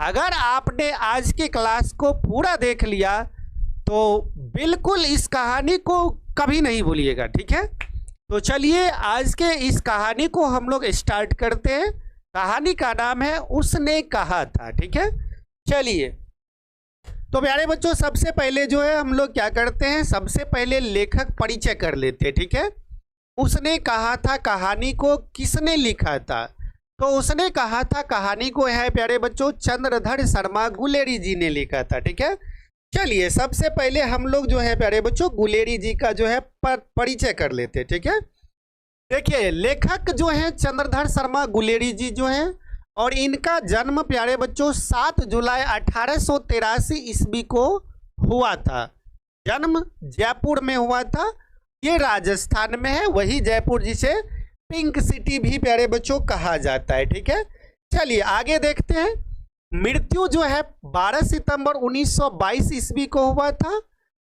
अगर आपने आज की क्लास को पूरा देख लिया तो बिल्कुल इस कहानी को कभी नहीं भूलिएगा, ठीक है। तो चलिए आज के इस कहानी को हम लोग स्टार्ट करते हैं। कहानी का नाम है उसने कहा था, ठीक है। चलिए तो प्यारे बच्चों, सबसे पहले जो है हम लोग क्या करते हैं, सबसे पहले लेखक परिचय कर लेते हैं, ठीक है। उसने कहा था कहानी को किसने लिखा था? तो उसने कहा था कहानी को है प्यारे बच्चों चंद्रधर शर्मा गुलेरी जी ने लिखा था, ठीक है। चलिए सबसे पहले हम लोग जो है प्यारे बच्चों गुलेरी जी का जो है परिचय कर लेते हैं, ठीक है। देखिए लेखक जो है चंद्रधर शर्मा गुलेरी जी जो है, और इनका जन्म प्यारे बच्चों 7 जुलाई 1883 ईस्वी को हुआ था। जन्म जयपुर में हुआ था, ये राजस्थान में है, वही जयपुर जिसे पिंक सिटी भी प्यारे बच्चों कहा जाता है, ठीक है। चलिए आगे देखते हैं। मृत्यु जो है 12 सितंबर 1922 ईस्वी को हुआ था,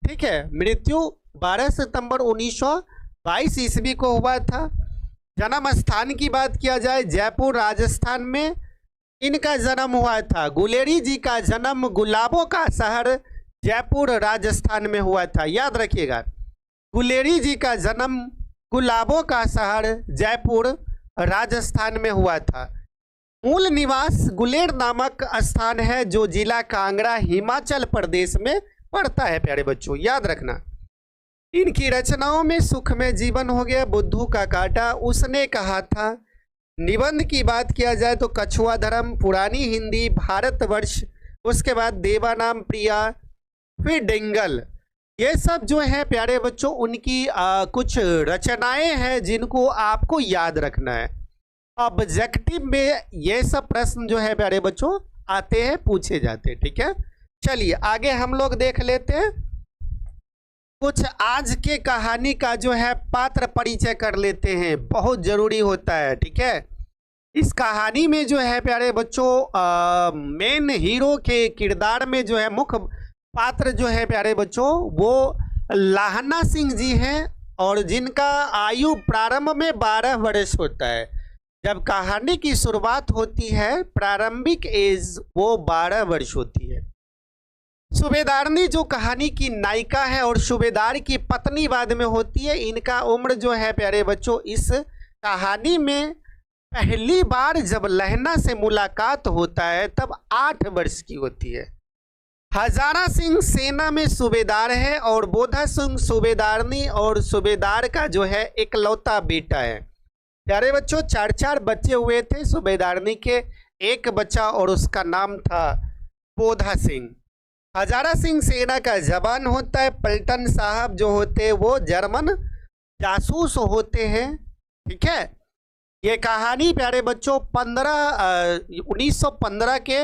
ठीक है। मृत्यु 12 सितंबर 1922 ईस्वी को हुआ था। जन्म स्थान की बात किया जाए जयपुर राजस्थान में इनका जन्म हुआ था। गुलेरी जी का जन्म गुलाबों का शहर जयपुर राजस्थान में हुआ था, याद रखिएगा। गुलेरी जी का जन्म गुलाबों का शहर जयपुर राजस्थान में हुआ था। मूल निवास गुलेर नामक स्थान है जो जिला कांगड़ा हिमाचल प्रदेश में पड़ता है प्यारे बच्चों, याद रखना। इनकी रचनाओं में सुख में जीवन हो गया, बुद्धू का कांटा, उसने कहा था। निबंध की बात किया जाए तो कछुआ धर्म, पुरानी हिंदी, भारतवर्ष, उसके बाद देवानाम प्रिया, फिर डेंगल, ये सब जो है प्यारे बच्चों उनकी कुछ रचनाएं हैं जिनको आपको याद रखना है। ऑब्जेक्टिव में ये सब प्रश्न जो है प्यारे बच्चों आते हैं, पूछे जाते हैं, ठीक है। चलिए आगे हम लोग देख लेते हैं। कुछ आज के कहानी का जो है पात्र परिचय कर लेते हैं, बहुत जरूरी होता है, ठीक है। इस कहानी में जो है प्यारे बच्चों मेन हीरो के किरदार में जो है मुख्य पात्र जो है प्यारे बच्चों वो लाहना सिंह जी हैं, और जिनका आयु प्रारंभ में 12 वर्ष होता है। जब कहानी की शुरुआत होती है प्रारंभिक एज वो 12 वर्ष होती है। सूबेदारनी जो कहानी की नायिका है और सूबेदार की पत्नी बाद में होती है, इनका उम्र जो है प्यारे बच्चों इस कहानी में पहली बार जब लहना से मुलाकात होता है तब 8 वर्ष की होती है। हजारा सिंह सेना में सूबेदार है और बोधा सिंह सूबेदारनी और सूबेदार का जो है इकलौता बेटा है। प्यारे बच्चों 4 बच्चे हुए थे सूबेदारनी के, एक बच्चा और उसका नाम था बोधा सिंह। हजारा सिंह सेना का जवान होता है। पलटन साहब जो होते हैं वो जर्मन जासूस होते हैं, ठीक है। ये कहानी प्यारे बच्चों 1915 के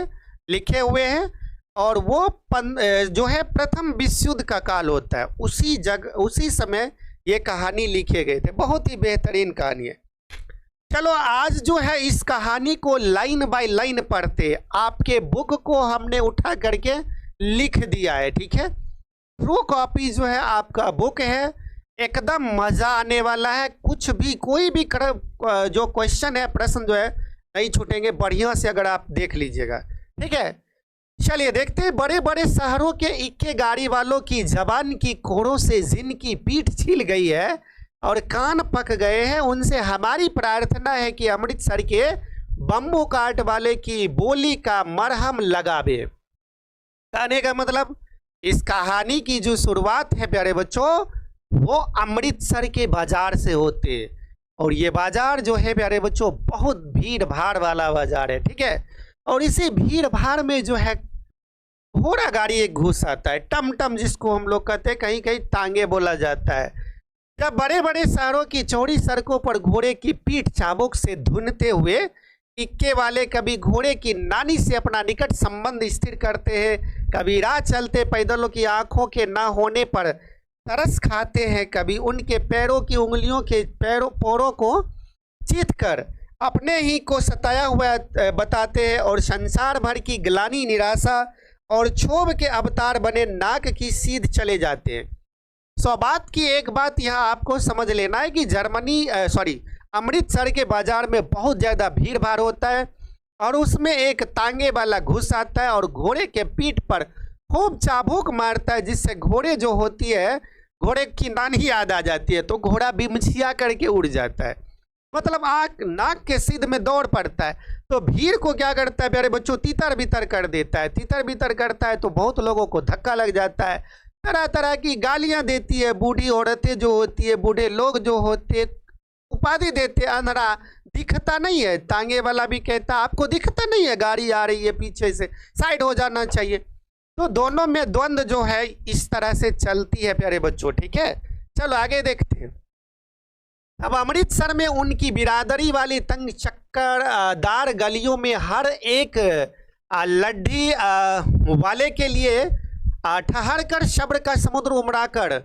लिखे हुए हैं, और वो जो है प्रथम विश्व युद्ध का काल होता है, उसी समय ये कहानी लिखे गए थे। बहुत ही बेहतरीन कहानी है। चलो आज जो है इस कहानी को लाइन बाय लाइन पढ़ते। आपके बुक को हमने उठा करके लिख दिया है, ठीक है। ट्रू कॉपी जो है आपका बुक है, एकदम मजा आने वाला है। कुछ भी कोई भी जो क्वेश्चन है, प्रश्न जो है नहीं छूटेंगे, बढ़िया से अगर आप देख लीजिएगा, ठीक है। चलिए देखते हैं। बड़े बड़े शहरों के इक्के गाड़ी वालों की जबान की कोड़ों से जिनकी पीठ छिल गई है और कान पक गए हैं, उनसे हमारी प्रार्थना है कि अमृतसर के बम्बू काट वाले की बोली का मरहम लगावे। कहने का मतलब इस कहानी की जो शुरुआत है प्यारे बच्चों वो अमृतसर के बाजार से होते, और ये बाजार जो है प्यारे बच्चों बहुत भीड़ भाड़ वाला बाजार है, ठीक है। और इसी भीड़ भाड़ में जो है घोड़ा गाड़ी एक घुस आता है, टमटम जिसको हम लोग कहते हैं, कहीं कहीं टांगे बोला जाता है। जब बड़े बड़े शहरों की चौड़ी सड़कों पर घोड़े की पीठ चाबुक से धुनते हुए इक्के वाले कभी घोड़े की नानी से अपना निकट संबंध स्थिर करते हैं, कभी राह चलते पैदलों की आंखों के ना होने पर तरस खाते हैं, कभी उनके पैरों की उंगलियों के पोरों को चीत कर अपने ही को सताया हुआ बताते हैं, और संसार भर की ग्लानि, निराशा और क्षोभ के अवतार बने नाक की सीध चले जाते हैं। बात की एक बात यहाँ आपको समझ लेना है कि अमृतसर के बाजार में बहुत ज़्यादा भीड़ भाड़ होता है, और उसमें एक तांगे वाला घुस आता है और घोड़े के पीठ पर खूब चाबुक मारता है, जिससे घोड़े जो होती है, घोड़े की नानी याद आ जाती है, तो घोड़ा बिमछिया करके उड़ जाता है, मतलब आँख नाक के सीध में दौड़ पड़ता है। तो भीड़ को क्या करता है प्यारे बच्चों, तीतर बितर कर देता है। तीतर बितर करता है तो बहुत लोगों को धक्का लग जाता है, तरह तरह की गालियां देती है, बूढ़ी औरतें जो होती है, बूढ़े लोग जो होते, उपाधि देते, अंधरा दिखता नहीं है। तांगे वाला भी कहता आपको दिखता नहीं है, गाड़ी आ रही है पीछे से, साइड हो जाना चाहिए। तो दोनों में द्वंद्व जो है इस तरह से चलती है प्यारे बच्चों, ठीक है। चलो आगे देखते हैं। अब अमृतसर में उनकी बिरादरी वाली तंग चक्कर दार गलियों में हर एक लड्ढी वाले के लिए ठहर कर शब्द का समुद्र उमड़ाकर,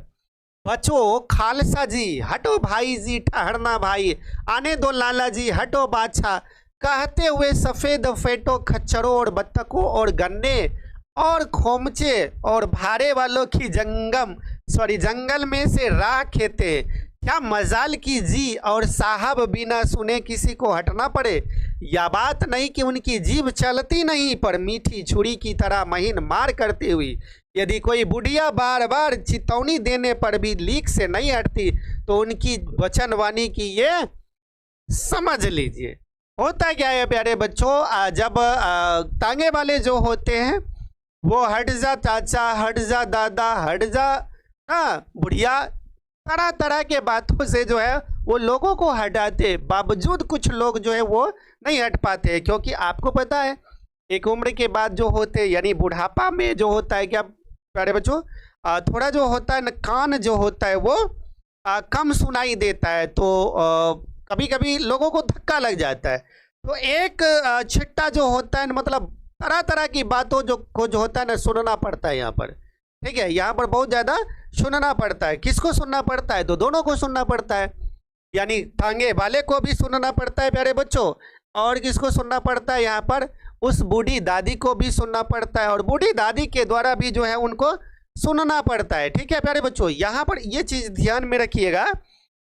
बचो खालसा जी, हटो भाई जी, ठहरना भाई, आने दो लाला जी, हटो बादशाह, कहते हुए सफ़ेद फेटो खच्चरों और बत्तखों और गन्ने और खोमचे और भारे वालों की जंगल में से राह खेते। क्या मजाल की जी और साहब बिना सुने किसी को हटना पड़े। या बात नहीं कि उनकी जीभ चलती नहीं, पर मीठी छुरी की तरह महीन मार करती हुई यदि कोई बुढ़िया बार बार चेतावनी देने पर भी लीक से नहीं हटती, तो उनकी वचनवाणी की ये समझ लीजिए। होता क्या है प्यारे बच्चों, जब तांगे वाले जो होते हैं वो हट जा चाचा, हट जा दादा, हट जा बुढ़िया, तरह तरह के बातों से जो है वो लोगों को हटाते, बावजूद कुछ लोग जो है वो नहीं हट पाते। क्योंकि आपको पता है एक उम्र के बाद जो होते, यानी बुढ़ापा में जो होता है क्या प्यारे बच्चों, थोड़ा जो होता है ना, कान जो होता है वो कम सुनाई देता है, तो कभी कभी लोगों को धक्का लग जाता है। तो एक छिट्टा जो होता है, मतलब तरह तरह की बातों जो होता है ना, सुनना पड़ता है यहाँ पर, ठीक है। यहाँ पर बहुत ज़्यादा सुनना पड़ता है। किसको सुनना पड़ता है, तो दोनों को सुनना पड़ता है, यानी तांगे वाले को भी सुनना पड़ता है प्यारे बच्चों, और किसको सुनना पड़ता है यहाँ पर, उस बूढ़ी दादी को भी सुनना पड़ता है, और बूढ़ी दादी के द्वारा भी जो है उनको सुनना पड़ता है, ठीक है प्यारे बच्चों। यहाँ पर ये चीज़ ध्यान में रखिएगा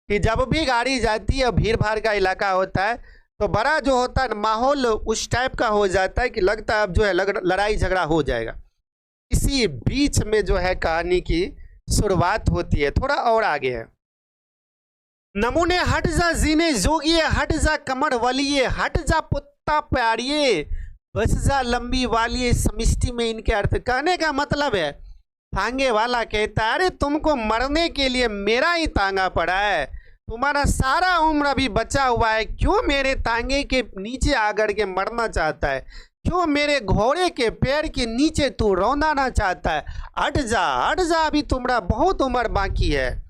कि जब भी गाड़ी जाती है, भीड़ भाड़ का इलाका होता है, तो बड़ा जो होता है माहौल उस टाइप का हो जाता है कि लगता है अब जो है लड़ाई झगड़ा हो जाएगा। इसी बीच में जो है कहानी की शुरुआत होती है। थोड़ा और आगे है, नमूने हट जा जीने जोगिए, हट जा कमर वलिए, हट जा पुत्ता प्यारिए, बस जा लंबी वालिए। समिष्टि में इनके अर्थ, कहने का मतलब है, तांगे वाला कहता है अरे तुमको मरने के लिए मेरा ही तांगा पड़ा है, तुम्हारा सारा उम्र अभी बचा हुआ है, क्यों मेरे तांगे के नीचे आकर के मरना चाहता है, क्यों मेरे घोड़े के पैर के नीचे तू रौंदाना चाहता है। हट जा अभी तुम्हारा बहुत उम्र बाकी है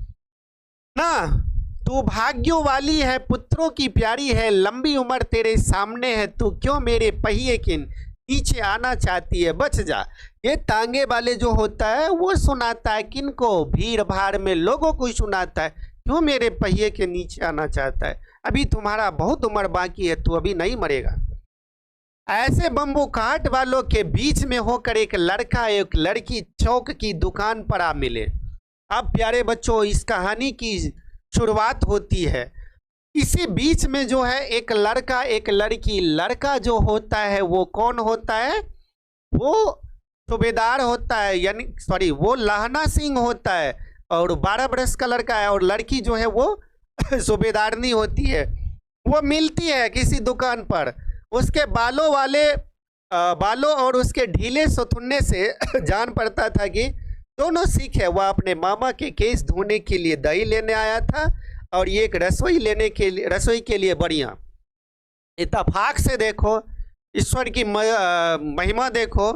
ना, तू भाग्यों वाली है, पुत्रों की प्यारी है, लंबी उम्र तेरे सामने है, तू क्यों मेरे पहिए के नीचे आना चाहती है, बच जा। ये तांगे वाले जो होता है वो सुनाता है किनको, भीड़ भाड़ में लोगों को सुनाता है, क्यों मेरे पहिए के नीचे आना चाहता है, अभी तुम्हारा बहुत उम्र बाकी है, तू अभी नहीं मरेगा। ऐसे बम्बू काट वालों के बीच में होकर एक लड़का एक लड़की चौक की दुकान पर आ मिले। अब प्यारे बच्चों इस कहानी की शुरुआत होती है। इसी बीच में जो है एक लड़का एक लड़की, लड़का जो होता है वो कौन होता है, वो सूबेदार होता है, यानी सॉरी वो लाहना सिंह होता है, और 12 बरस का लड़का है, और लड़की जो है वो सूबेदारनी होती है। वो मिलती है किसी दुकान पर, उसके बालों और उसके ढीले सुथुन्ने से जान पड़ता था कि दोनों सिख है। वह अपने मामा के केस धोने के लिए दही लेने आया था, और ये एक रसोई के लिए बढ़िया। इत्तेफाक से देखो, ईश्वर की महिमा देखो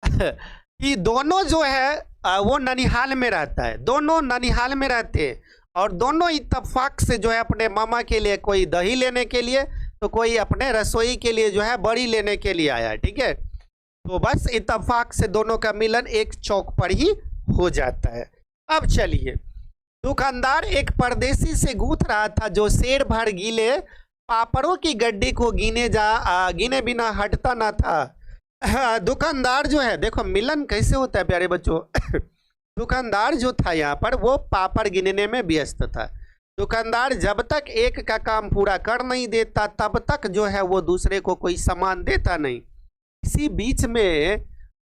कि दोनों जो है वो ननिहाल में रहता है, दोनों ननिहाल में रहते हैं, और दोनों इत्तेफाक से जो है अपने मामा के लिए, कोई दही लेने के लिए तो कोई अपने रसोई के लिए जो है बड़ी लेने के लिए आया, ठीक है। तो बस इत्तेफाक से दोनों का मिलन एक चौक पर ही हो जाता है। अब चलिए, दुकानदार एक परदेसी से गूंथ रहा था जो शेर भर गीले पापड़ों की गड्डी को गिने बिना हटता ना था। दुकानदार जो है, देखो मिलन कैसे होता है प्यारे बच्चों दुकानदार जो था यहाँ पर वो पापड़ गिनने में व्यस्त था। दुकानदार जब तक एक का काम पूरा कर नहीं देता तब तक जो है वो दूसरे को कोई सामान देता नहीं। इसी बीच में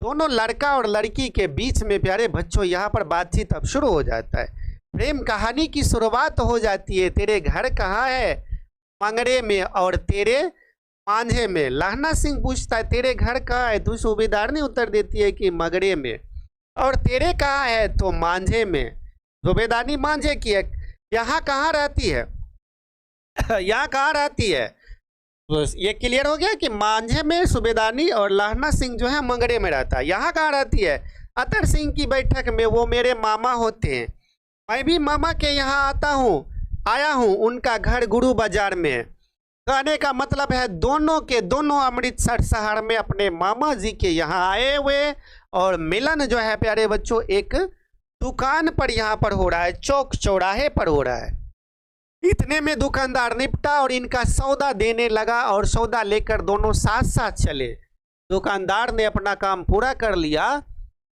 दोनों लड़का और लड़की के बीच में प्यारे बच्चों यहाँ पर बातचीत अब शुरू हो जाता है। प्रेम कहानी की शुरुआत हो जाती है। तेरे घर कहाँ है? मंगरे में। और तेरे? मांझे में। लहना सिंह पूछता है तेरे घर कहाँ है? तो सूबेदार ने उत्तर देती है कि मगरे में। और तेरे कहाँ है? तो मांझे में। सूबेदारनी मांझे की है। यहाँ कहाँ रहती है? यहाँ कहाँ रहती है? तो ये क्लियर हो गया कि मांझे में सूबेदारनी और लहना सिंह जो है मंगरे में रहता है। यहाँ कहाँ रहती है? अतर सिंह की बैठक में, वो मेरे मामा होते हैं। मैं भी मामा के यहाँ आया हूँ। उनका घर गुरु बाजार में है। कहने का मतलब है दोनों के दोनों अमृतसर शहर में अपने मामा जी के यहाँ आए हुए, और मिलन जो है प्यारे बच्चों एक दुकान पर यहाँ पर हो रहा है, चौक चौराहे पर हो रहा है। इतने में दुकानदार निपटा और इनका सौदा देने लगा, और सौदा लेकर दोनों साथ साथ चले। दुकानदार ने अपना काम पूरा कर लिया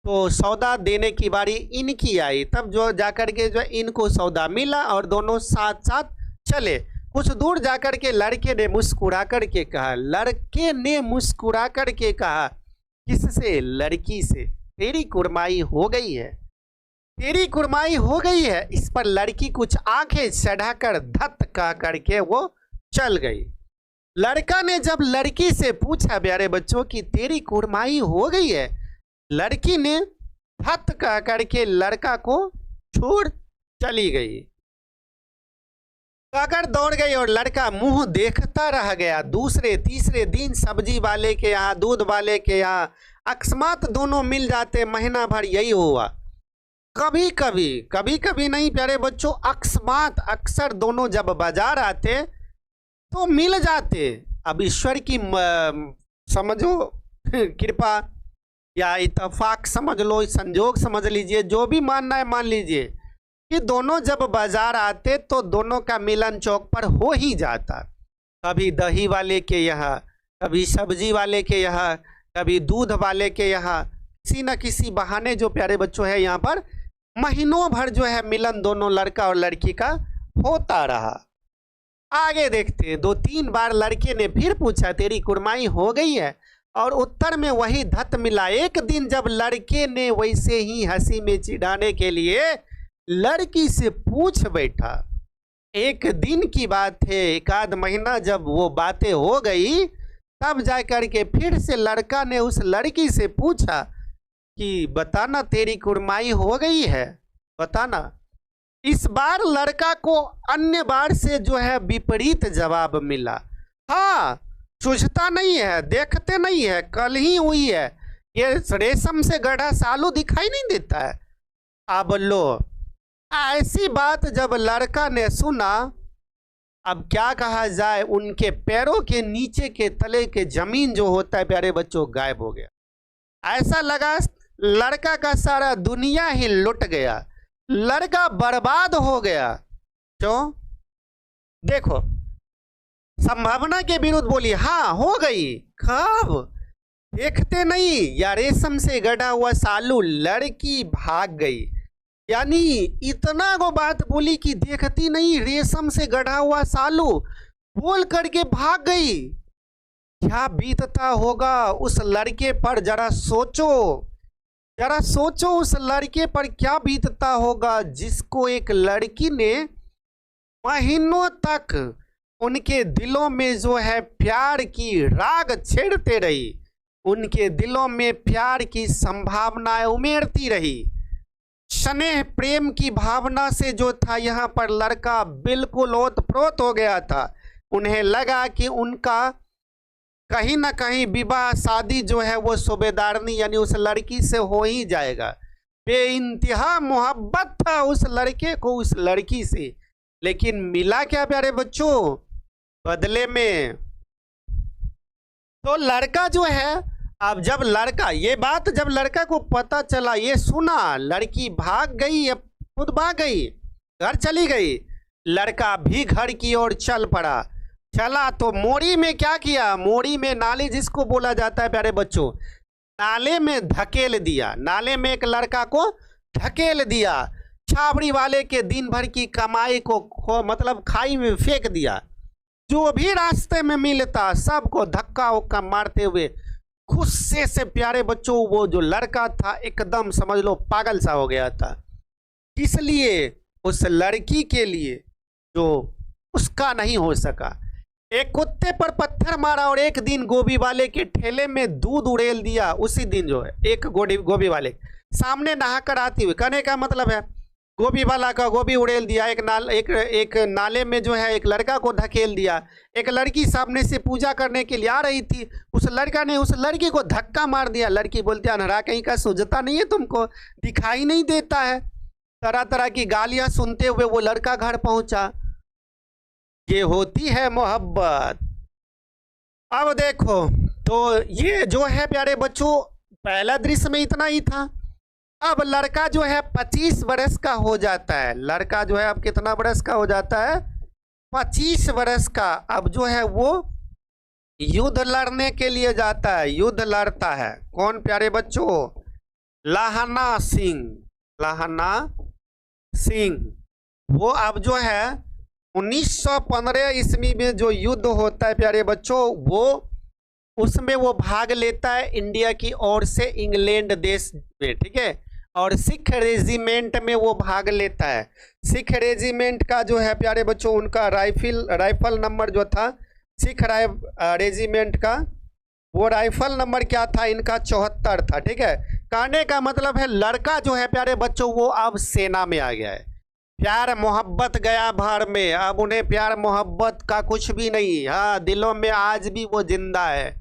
तो सौदा देने की बारी इनकी आई, तब जो जाकर के जो इनको सौदा मिला और दोनों साथ साथ चले। कुछ दूर जाकर के लड़के ने मुस्कुरा करके कहा, किससे? लड़की से। तेरी कुड़माई हो गई है, तेरी कुड़माई हो गई है। इस पर लड़की कुछ आंखें चढ़ाकर धत कह करके वो चल गई। लड़का ने जब लड़की से पूछा प्यारे बच्चों कि तेरी कुड़माई हो गई है, लड़की ने धत कह करके लड़का को छोड़ चली गई। कहकर दौड़ गई और लड़का मुंह देखता रह गया। दूसरे तीसरे दिन सब्जी वाले के यहाँ, दूध वाले के यहाँ अकस्मात दोनों मिल जाते। महीना भर यही हुआ। कभी कभी नहीं प्यारे बच्चों, अकस्मात अक्सर दोनों जब बाजार आते तो मिल जाते। अब ईश्वर की समझो कृपा या इत्तेफाक समझ लो, संजोग समझ लीजिए, जो भी मानना है मान लीजिए कि दोनों जब बाजार आते तो दोनों का मिलन चौक पर हो ही जाता। कभी दही वाले के यहाँ, कभी सब्जी वाले के यहाँ, कभी दूध वाले के यहाँ, किसी न किसी बहाने जो प्यारे बच्चों है यहाँ पर महीनों भर जो है मिलन दोनों लड़का और लड़की का होता रहा। आगे देखते हैं। 2-3 बार लड़के ने फिर पूछा तेरी कुड़माई हो गई है, और उत्तर में वही धत मिला। एक दिन जब लड़के ने वैसे ही हंसी में चिढ़ाने के लिए लड़की से पूछ बैठा, एक दिन की बात है, 1 महीना जब वो बातें हो गई तब जाकर के फिर से लड़का ने उस लड़की से पूछा कि बताना तेरी कुड़माई हो गई है, बताना। इस बार लड़का को अन्य बार से जो है विपरीत जवाब मिला। हाँ, सूझता नहीं है, देखते नहीं है, कल ही हुई है। ये रेशम से गढ़ा सालू दिखाई नहीं देता है। अब लो, ऐसी बात जब लड़का ने सुना, अब क्या कहा जाए, उनके पैरों के नीचे के तले के जमीन जो होता है प्यारे बच्चों गायब हो गया। ऐसा लगा लड़का का सारा दुनिया ही लुट गया, लड़का बर्बाद हो गया। क्यों? देखो, संभावना के विरुद्ध बोली, हाँ हो गई। कब? देखते नहीं, या रेशम से गढ़ा हुआ सालू, लड़की भाग गई। यानी इतना को बात बोली कि देखती नहीं, रेशम से गढ़ा हुआ सालू बोल करके भाग गई। क्या बीतता होगा उस लड़के पर, जरा सोचो उस लड़के पर क्या बीतता होगा, जिसको एक लड़की ने महीनों तक उनके दिलों में जो है प्यार की राग छेड़ते रही, उनके दिलों में प्यार की संभावनाएं उमेरती रही। स्नेह प्रेम की भावना से जो था यहाँ पर लड़का बिल्कुल ओतप्रोत हो गया था। उन्हें लगा कि उनका कहीं ना कहीं विवाह शादी जो है वो सूबेदारनी यानी उस लड़की से हो ही जाएगा। बेइंतहा मोहब्बत था उस लड़के को उस लड़की से, लेकिन मिला क्या प्यारे बच्चों बदले में? तो लड़का जो है, अब जब लड़का ये बात जब लड़का को पता चला, ये सुना लड़की भाग गई, अब खुद भाग गई, घर चली गई, लड़का भी घर की ओर चल पड़ा। चला तो मोरी में क्या किया, मोरी में नाली जिसको बोला जाता है प्यारे बच्चों, नाले में धकेल दिया, नाले में एक लड़का को धकेल दिया। छाबड़ी वाले के दिन भर की कमाई को मतलब खाई में फेंक दिया। जो भी रास्ते में मिलता सबको धक्का उक्का मारते हुए गुस्से से प्यारे बच्चों वो जो लड़का था एकदम समझ लो पागल सा हो गया था। इसलिए उस लड़की के लिए जो उसका नहीं हो सका, एक कुत्ते पर पत्थर मारा और एक दिन गोभी वाले के ठेले में दूध उड़ेल दिया। उसी दिन जो है एक गोभी वाले सामने नहाकर आती हुई, कहने का मतलब है गोभी वाला का गोभी उड़ेल दिया। एक नाले में जो है एक लड़का को धकेल दिया। एक लड़की सामने से पूजा करने के लिए आ रही थी, उस लड़का ने उस लड़की को धक्का मार दिया। लड़की बोलती अनहरा कहीं का, सोचता नहीं है तुमको, दिखाई नहीं देता है। तरह तरह की गालियां सुनते हुए वो लड़का घर पहुंचा। ये होती है मोहब्बत। अब देखो तो ये जो है प्यारे बच्चों पहला दृश्य में इतना ही था। अब लड़का जो है 25 वर्ष का हो जाता है। लड़का जो है अब कितना वर्ष का हो जाता है? 25 वर्ष का। अब जो है वो युद्ध लड़ने के लिए जाता है, युद्ध लड़ता है। कौन प्यारे बच्चों? लाहना सिंह। लाहना सिंह वो अब जो है 1915 ईस्वी में जो युद्ध होता है प्यारे बच्चों, वो उसमें वो भाग लेता है इंडिया की ओर से इंग्लैंड देश में, ठीक है। और सिख रेजिमेंट में वो भाग लेता है। सिख रेजिमेंट का जो है प्यारे बच्चों उनका राइफल नंबर जो था, सिख रेजिमेंट का वो राइफल नंबर क्या था इनका? 74 था, ठीक है। कहने का मतलब है लड़का जो है प्यारे बच्चों वो अब सेना में आ गया है। प्यार मोहब्बत गया भार में, अब उन्हें प्यार मोहब्बत का कुछ भी नहीं। हाँ, दिलों में आज भी वो जिंदा है।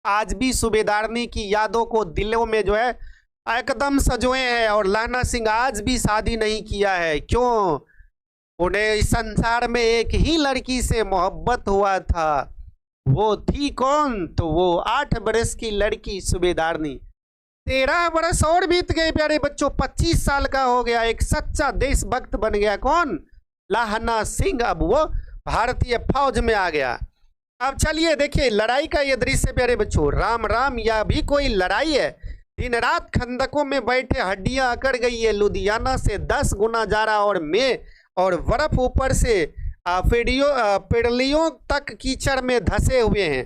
आज भी सूबेदारनी की यादों को दिलों में जो है एकदम सजोए हैं। और लाहना सिंह आज भी शादी नहीं किया है। क्यों? उन्हें इस संसार में एक ही लड़की से मोहब्बत हुआ था। वो थी कौन? तो वो 8 वर्ष की लड़की सूबेदारनी। 13 वर्ष और बीत गए प्यारे बच्चों, 25 साल का हो गया, एक सच्चा देशभक्त बन गया। कौन? लाहना सिंह। अब वो भारतीय फौज में आ गया। अब चलिए देखिए लड़ाई का ये दृश्य प्यारे बच्चों। राम राम, या भी कोई लड़ाई है। दिन रात खंदकों में बैठे हड्डियां अकड़ गई है। लुधियाना से 10 गुना जाड़ा और बर्फ ऊपर से पेड़लियों तक कीचड़ में धसे हुए हैं।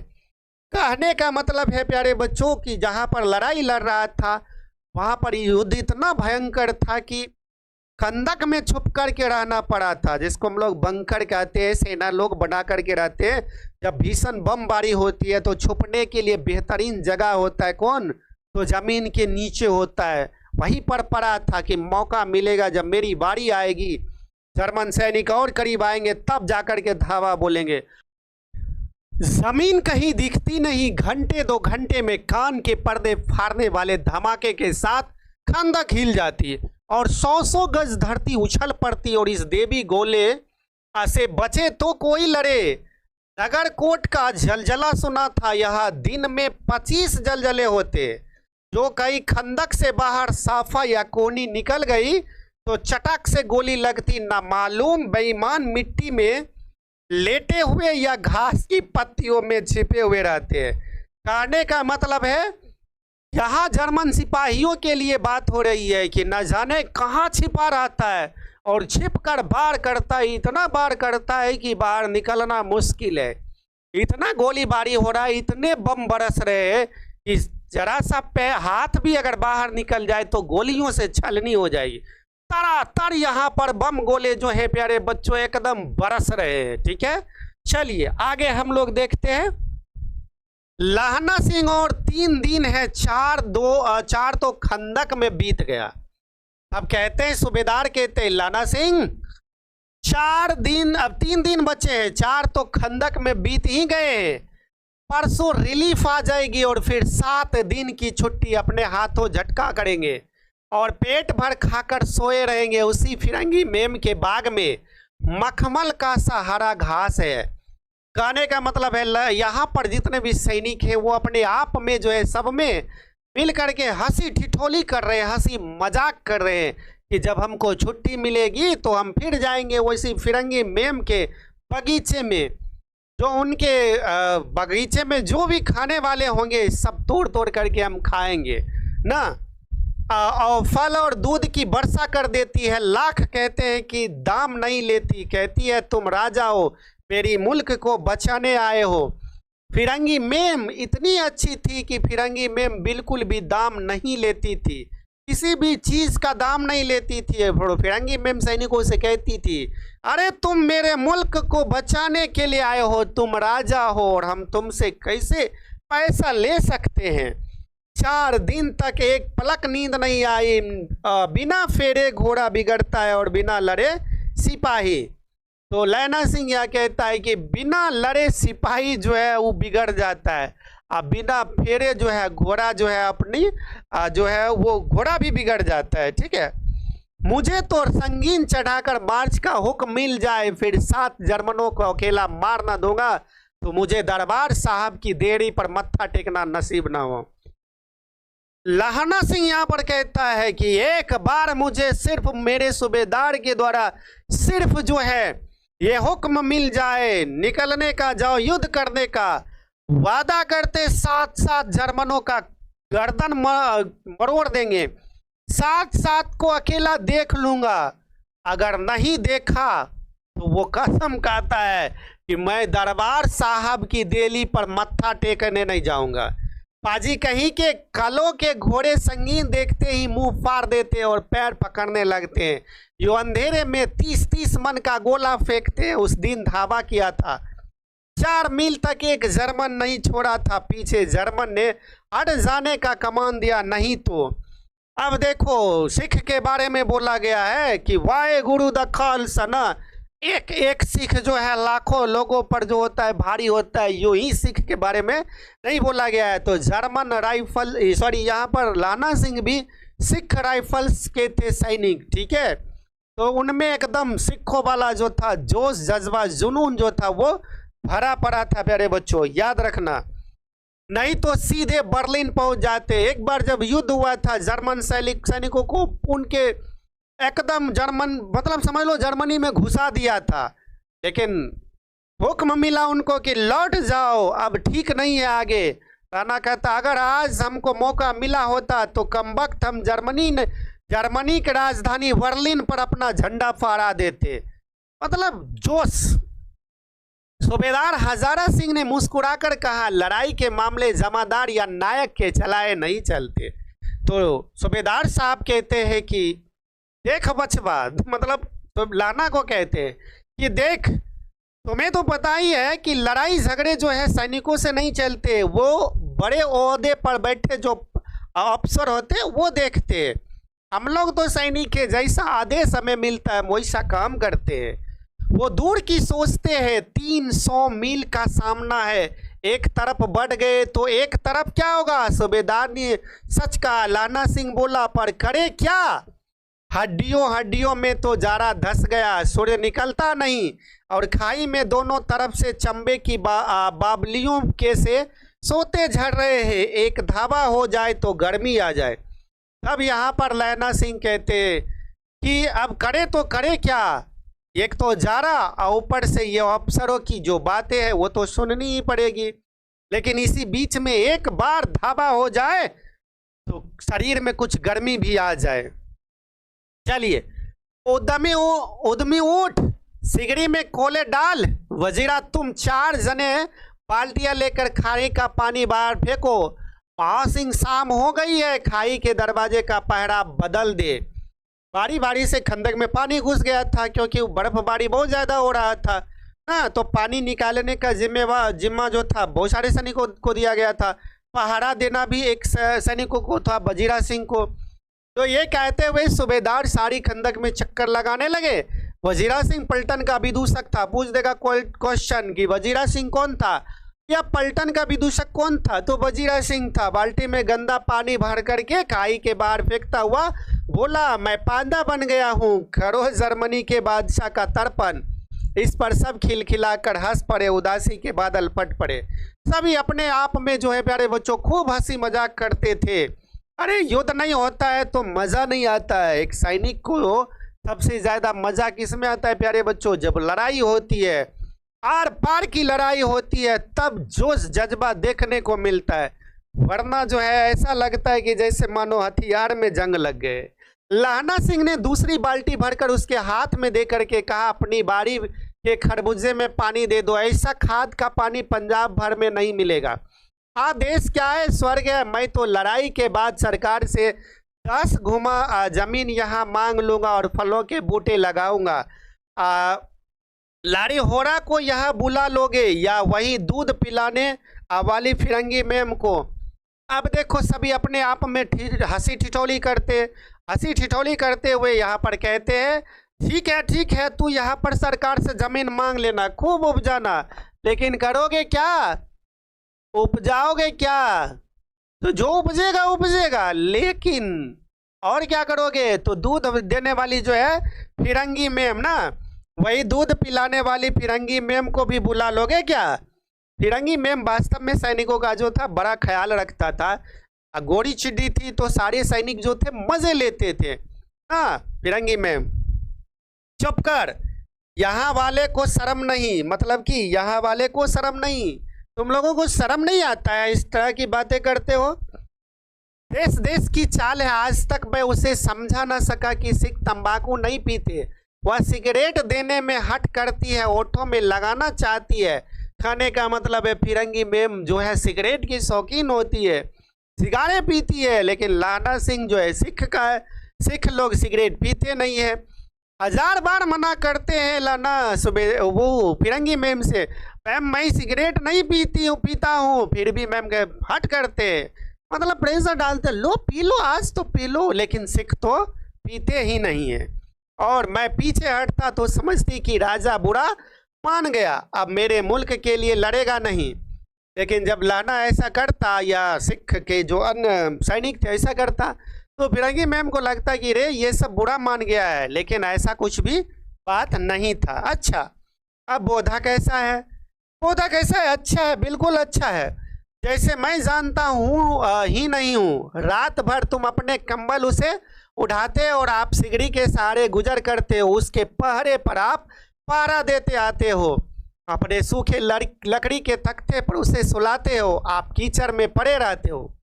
कहने का मतलब है प्यारे बच्चों कि जहां पर लड़ाई लड़ रहा था वहां पर युद्ध इतना भयंकर था कि खंदक में छुप करके रहना पड़ा था, जिसको हम लोग बंकर कहते हैं। सेना लोग बना करके रहते हैं। जब भीषण बमबारी होती है तो छुपने के लिए बेहतरीन जगह होता है। कौन? तो जमीन के नीचे होता है। वहीं पर पड़ा था कि मौका मिलेगा, जब मेरी बारी आएगी, जर्मन सैनिक और करीब आएंगे तब जाकर के धावा बोलेंगे। जमीन कहीं दिखती नहीं। घंटे 2 घंटे में कान के पर्दे फाड़ने वाले धमाके के साथ खंदक हिल जाती और 100 गज धरती उछल पड़ती। और इस देवी गोले से बचे तो कोई लड़े। नगरकोट का जलजला सुना था। यह दिन में 25 जलजले होते। जो कहीं खंदक से बाहर साफा या कोनी निकल गई तो चटक से गोली लगती। ना मालूम बेईमान मिट्टी में लेटे हुए या घास की पत्तियों में छिपे हुए रहते हैं। कहने का मतलब है यहाँ जर्मन सिपाहियों के लिए बात हो रही है कि न जाने कहाँ छिपा रहता है और छिप कर वार करता है। इतना वार करता है कि बाहर निकलना मुश्किल है। इतना गोलीबारी हो रहा है, इतने बम बरस रहे हैं कि जरा सा हाथ भी अगर बाहर निकल जाए तो गोलियों से छलनी हो जाएगी। तरातर यहाँ पर बम गोले जो है प्यारे बच्चों एकदम बरस रहे हैं, ठीक है। चलिए आगे हम लोग देखते हैं। लाहना सिंह और 3 दिन है, 4 तो खंदक में बीत गया। अब कहते हैं सूबेदार कहते हैं लाहना सिंह 4 दिन, अब 3 दिन बचे हैं, 4 तो खंदक में बीत ही गए। परसों रिलीफ आ जाएगी और फिर 7 दिन की छुट्टी अपने हाथों झटका करेंगे और पेट भर खाकर सोए रहेंगे उसी फिरंगी मेम के बाग में। मखमल का सा हरा घास है। कहने का मतलब है यहाँ पर जितने भी सैनिक हैं वो अपने आप में जो है सब में मिल करके हंसी ठिठोली कर रहे हैं, हंसी मजाक कर रहे हैं कि जब हमको छुट्टी मिलेगी तो हम फिर जाएंगे वैसी फिरंगी मेम के बगीचे में। जो उनके बगीचे में जो भी खाने वाले होंगे सब तोड़ तोड़ करके हम खाएंगे ना। और फल और दूध की वर्षा कर देती है। लाख कहते हैं कि दाम नहीं लेती, कहती है तुम राजा हो, मेरी मुल्क को बचाने आए हो। फिरंगी मेम इतनी अच्छी थी कि फिरंगी मेम बिल्कुल भी दाम नहीं लेती थी, किसी भी चीज़ का दाम नहीं लेती थी। फिरंगी मेम सैनिकों से कहती थी, अरे तुम मेरे मुल्क को बचाने के लिए आए हो, तुम राजा हो और हम तुमसे कैसे पैसा ले सकते हैं। 4 दिन तक एक पलक नींद नहीं आई। बिना फेरे घोड़ा बिगड़ता है और बिना लड़े सिपाही। तो लैना सिंह यह कहता है कि बिना लड़े सिपाही जो है वो बिगड़ जाता है, अब बिना फेरे जो है घोड़ा जो है अपनी जो है वो घोड़ा भी बिगड़ जाता है। ठीक है, मुझे तो संगीन चढ़ाकर मार्च का हुक्म मिल जाए, फिर 7 जर्मनों को अकेला मार ना दूंगा, तो मुझे दरबार साहब की देरी पर मत्था टेकना नसीब ना हो। लहना सिंह यहाँ पर कहता है कि एक बार मुझे सिर्फ मेरे सूबेदार के द्वारा सिर्फ जो है ये हुक्म मिल जाए निकलने का, जाओ युद्ध करने का, वादा करते 7 जर्मनों का गर्दन मरोड़ देंगे, 7 को अकेला देख लूंगा, अगर नहीं देखा तो वो कसम खाता है कि मैं दरबार साहब की देली पर मत्था टेकने नहीं जाऊंगा। पाजी कहीं के कलों के घोड़े संगीन देखते ही मुंह फाड़ देते और पैर पकड़ने लगते हैं। यो अंधेरे में 30 मन का गोला फेंकते हैं। उस दिन धावा किया था, 4 मील तक एक जर्मन नहीं छोड़ा था पीछे। जर्मन ने हट जाने का कमान दिया, नहीं तो अब देखो सिख के बारे में बोला गया है कि वाहे गुरु दखल सना, एक सिख जो है लाखों लोगों पर जो होता है भारी होता है, यूं ही सिख के बारे में नहीं बोला गया है। तो जर्मन राइफल यहाँ पर लाना सिंह भी सिख राइफल्स के थे सैनिक। ठीक है, तो उनमें एकदम सिखों वाला जो था जोश जज्बा जुनून जो था वो भरा पड़ा था। प्यारे बच्चों याद रखना, नहीं तो सीधे बर्लिन पहुंच जाते। एक बार जब युद्ध हुआ था जर्मन सैनिकों को उनके एकदम जर्मन मतलब समझ लो जर्मनी में घुसा दिया था, लेकिन हुक्म मिला उनको कि लौट जाओ, अब ठीक नहीं है आगे। राणा कहता अगर आज हमको मौका मिला होता तो कमबख्त हम जर्मनी की राजधानी बर्लिन पर अपना झंडा फहरा देते। मतलब जोश। सूबेदार हजारा सिंह ने मुस्कुराकर कहा, लड़ाई के मामले जमादार या नायक के चलाए नहीं चलते। तो सूबेदार साहब कहते हैं कि देख बचवा, मतलब तो लाना को कहते हैं कि देख तुम्हें तो पता ही है कि लड़ाई झगड़े जो है सैनिकों से नहीं चलते, वो बड़े ओहदे पर बैठे जो अफसर होते वो देखते। हम लोग तो सैनिक के जैसा आदेश हमें मिलता है वैसा काम करते हैं, वो दूर की सोचते हैं। 300 मील का सामना है, एक तरफ बढ़ गए तो एक तरफ क्या होगा। सूबेदार ने सच कहा, लाना सिंह बोला, पर करे क्या, हड्डियों में तो जारा धस गया, सूर्य निकलता नहीं और खाई में दोनों तरफ से चंबे की बाबलियों के से सोते झड़ रहे हैं, एक धावा हो जाए तो गर्मी आ जाए। तब यहाँ पर लैना सिंह कहते कि अब करे तो करे क्या, एक तो जारा और ऊपर से ये अफसरों की जो बातें हैं वो तो सुननी ही पड़ेगी, लेकिन इसी बीच में एक बार धावा हो जाए तो शरीर में कुछ गर्मी भी आ जाए। चलिए उद्यमी उठ, सिगड़ी में कोले डाल, वजीरा तुम 4 जने बाल्टियां लेकर खाने का पानी बाहर फेंको। महासिंह शाम हो गई है, खाई के दरवाजे का पहरा बदल दे। बारी बारी से खंदक में पानी घुस गया था क्योंकि बर्फबारी बहुत ज़्यादा हो रहा था ना, तो पानी निकालने का जिम्मा जो था बहुत सारे सैनिकों को दिया गया था। पहरा देना भी एक सैनिकों को था, वजीरा सिंह को। तो ये कहते हुए सूबेदार सारी खंदक में चक्कर लगाने लगे। वजीरा सिंह पलटन का विदूषक था। पूछ देगा क्वेश्चन कि वजीरा सिंह कौन था या पलटन का विदूषक कौन था, तो वजीरा सिंह था। बाल्टी में गंदा पानी भर करके खाई के बाहर फेंकता हुआ बोला, मैं पांदा बन गया हूँ, करो जर्मनी के बादशाह का तर्पण। इस पर सब खिलखिलाकर हंस पड़े, उदासी के बादल पट पड़े। सभी अपने आप में जो है प्यारे बच्चों खूब हंसी मजाक करते थे। अरे युद्ध नहीं होता है तो मज़ा नहीं आता है। एक सैनिक को सबसे ज़्यादा मज़ा किस में आता है प्यारे बच्चों, जब लड़ाई होती है, आर पार की लड़ाई होती है, तब जोश जज्बा देखने को मिलता है। वरना जो है ऐसा लगता है कि जैसे मानो हथियार में जंग लग गए। लाना सिंह ने दूसरी बाल्टी भरकर उसके हाथ में दे करके कहा, अपनी बाड़ी के खरबूजे में पानी दे दो, ऐसा खाद का पानी पंजाब भर में नहीं मिलेगा। हाँ, देश क्या है, स्वर्ग है। मैं तो लड़ाई के बाद सरकार से 10 घुमा जमीन यहाँ मांग लूंगा और फलों के बूटे लगाऊंगा। लाड़ी होरा को यहाँ बुला लोगे या वही दूध पिलाने वाली फिरंगी मैम को? अब देखो सभी अपने आप में हंसी ठिठोली करते हुए यहाँ पर कहते हैं, ठीक है, तू यहाँ पर सरकार से जमीन मांग लेना, खूब उपजाना, लेकिन करोगे क्या? उपजाओगे क्या? तो जो उपजेगा, लेकिन और क्या करोगे? तो दूध देने वाली जो है फिरंगी मैम ना, वही दूध पिलाने वाली फिरंगी मैम को भी बुला लोगे क्या? फिरंगी मैम वास्तव में सैनिकों का जो था बड़ा ख्याल रखता था। गोरी चिड्डी थी तो सारे सैनिक जो थे मजे लेते थे। हाँ, फिरंगी मैम चुप कर, यहाँ वाले को शर्म नहीं, मतलब कि यहाँ वाले को शर्म नहीं, तुम लोगों को शर्म नहीं आता है, इस तरह की बातें करते हो। देश की चाल है, आज तक मैं उसे समझा ना सका कि सिख तंबाकू नहीं पीते, वह सिगरेट देने में हट करती है, ओठों में लगाना चाहती है। खाने का मतलब है फिरंगी मैम जो है सिगरेट की शौकीन होती है, सिगारें पीती है, लेकिन लाना सिंह जो है सिख लोग सिगरेट पीते नहीं है। 1000 बार मना करते हैं लाना सुबह वो फिरंगी मैम से, मैम मैं सिगरेट नहीं पीता हूँ, फिर भी मैम के हट करते, मतलब प्रेशर डालते, लो पी लो, आज तो पी लो, लेकिन सिख तो पीते ही नहीं है। और मैं पीछे हटता तो समझती कि राजा बुरा मान गया, अब मेरे मुल्क के लिए लड़ेगा नहीं। लेकिन जब लाना ऐसा करता या सिख के जो अन्य सैनिक थे ऐसा करता, तो फिरंगी मैम को लगता कि रे ये सब बुरा मान गया है, लेकिन ऐसा कुछ भी बात नहीं था। अच्छा, अब बोधा कैसा है? बोधा कैसा है? अच्छा है, बिल्कुल अच्छा है, जैसे मैं जानता हूँ ही नहीं हूँ। रात भर तुम अपने कंबल उसे उठाते और आप सिगड़ी के सहारे गुजर करते हो, उसके पहरे पर आप पहरा देते आते हो, अपने सूखे लकड़ी के तख्ते पर उसे सुलाते हो, आप कीचड़ में पड़े रहते हो।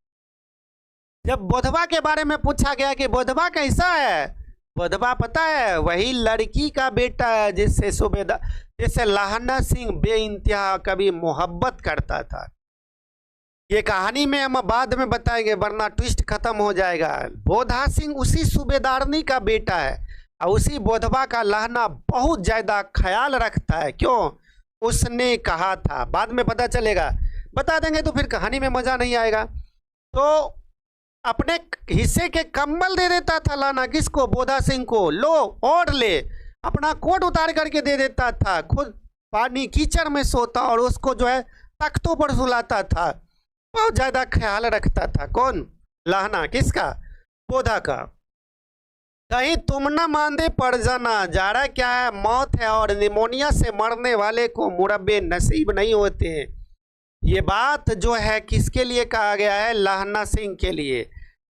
जब बोधवा के बारे में पूछा गया कि बोधवा कैसा है, बोधवा पता है वही लड़की का बेटा है जिससे लाहना सिंह बेइंतहा कभी मोहब्बत करता था। ये कहानी में हम बाद में बताएंगे वरना ट्विस्ट खत्म हो जाएगा। बोधा सिंह उसी सूबेदारनी का बेटा है और उसी बोधवा का लाहना बहुत ज्यादा ख्याल रखता है। क्यों? उसने कहा था, बाद में पता चलेगा, बता देंगे तो फिर कहानी में मजा नहीं आएगा। तो अपने हिस्से के कंबल दे देता था लाना, किसको? बोधा सिंह को, लो ओढ़ ले, अपना कोट उतार करके दे देता था, खुद पानी कीचड़ में सोता और उसको जो है तख्तों पर सुलाता था, बहुत ज्यादा ख्याल रखता था। कौन? लाहना। किसका? बोधा का। कहीं तुम न मांदे पड़ जाना, जाड़ा क्या है, मौत है, और निमोनिया से मरने वाले को मुरब्बे नसीब नहीं होते हैं। ये बात जो है किसके लिए कहा गया है? लाहना सिंह के लिए।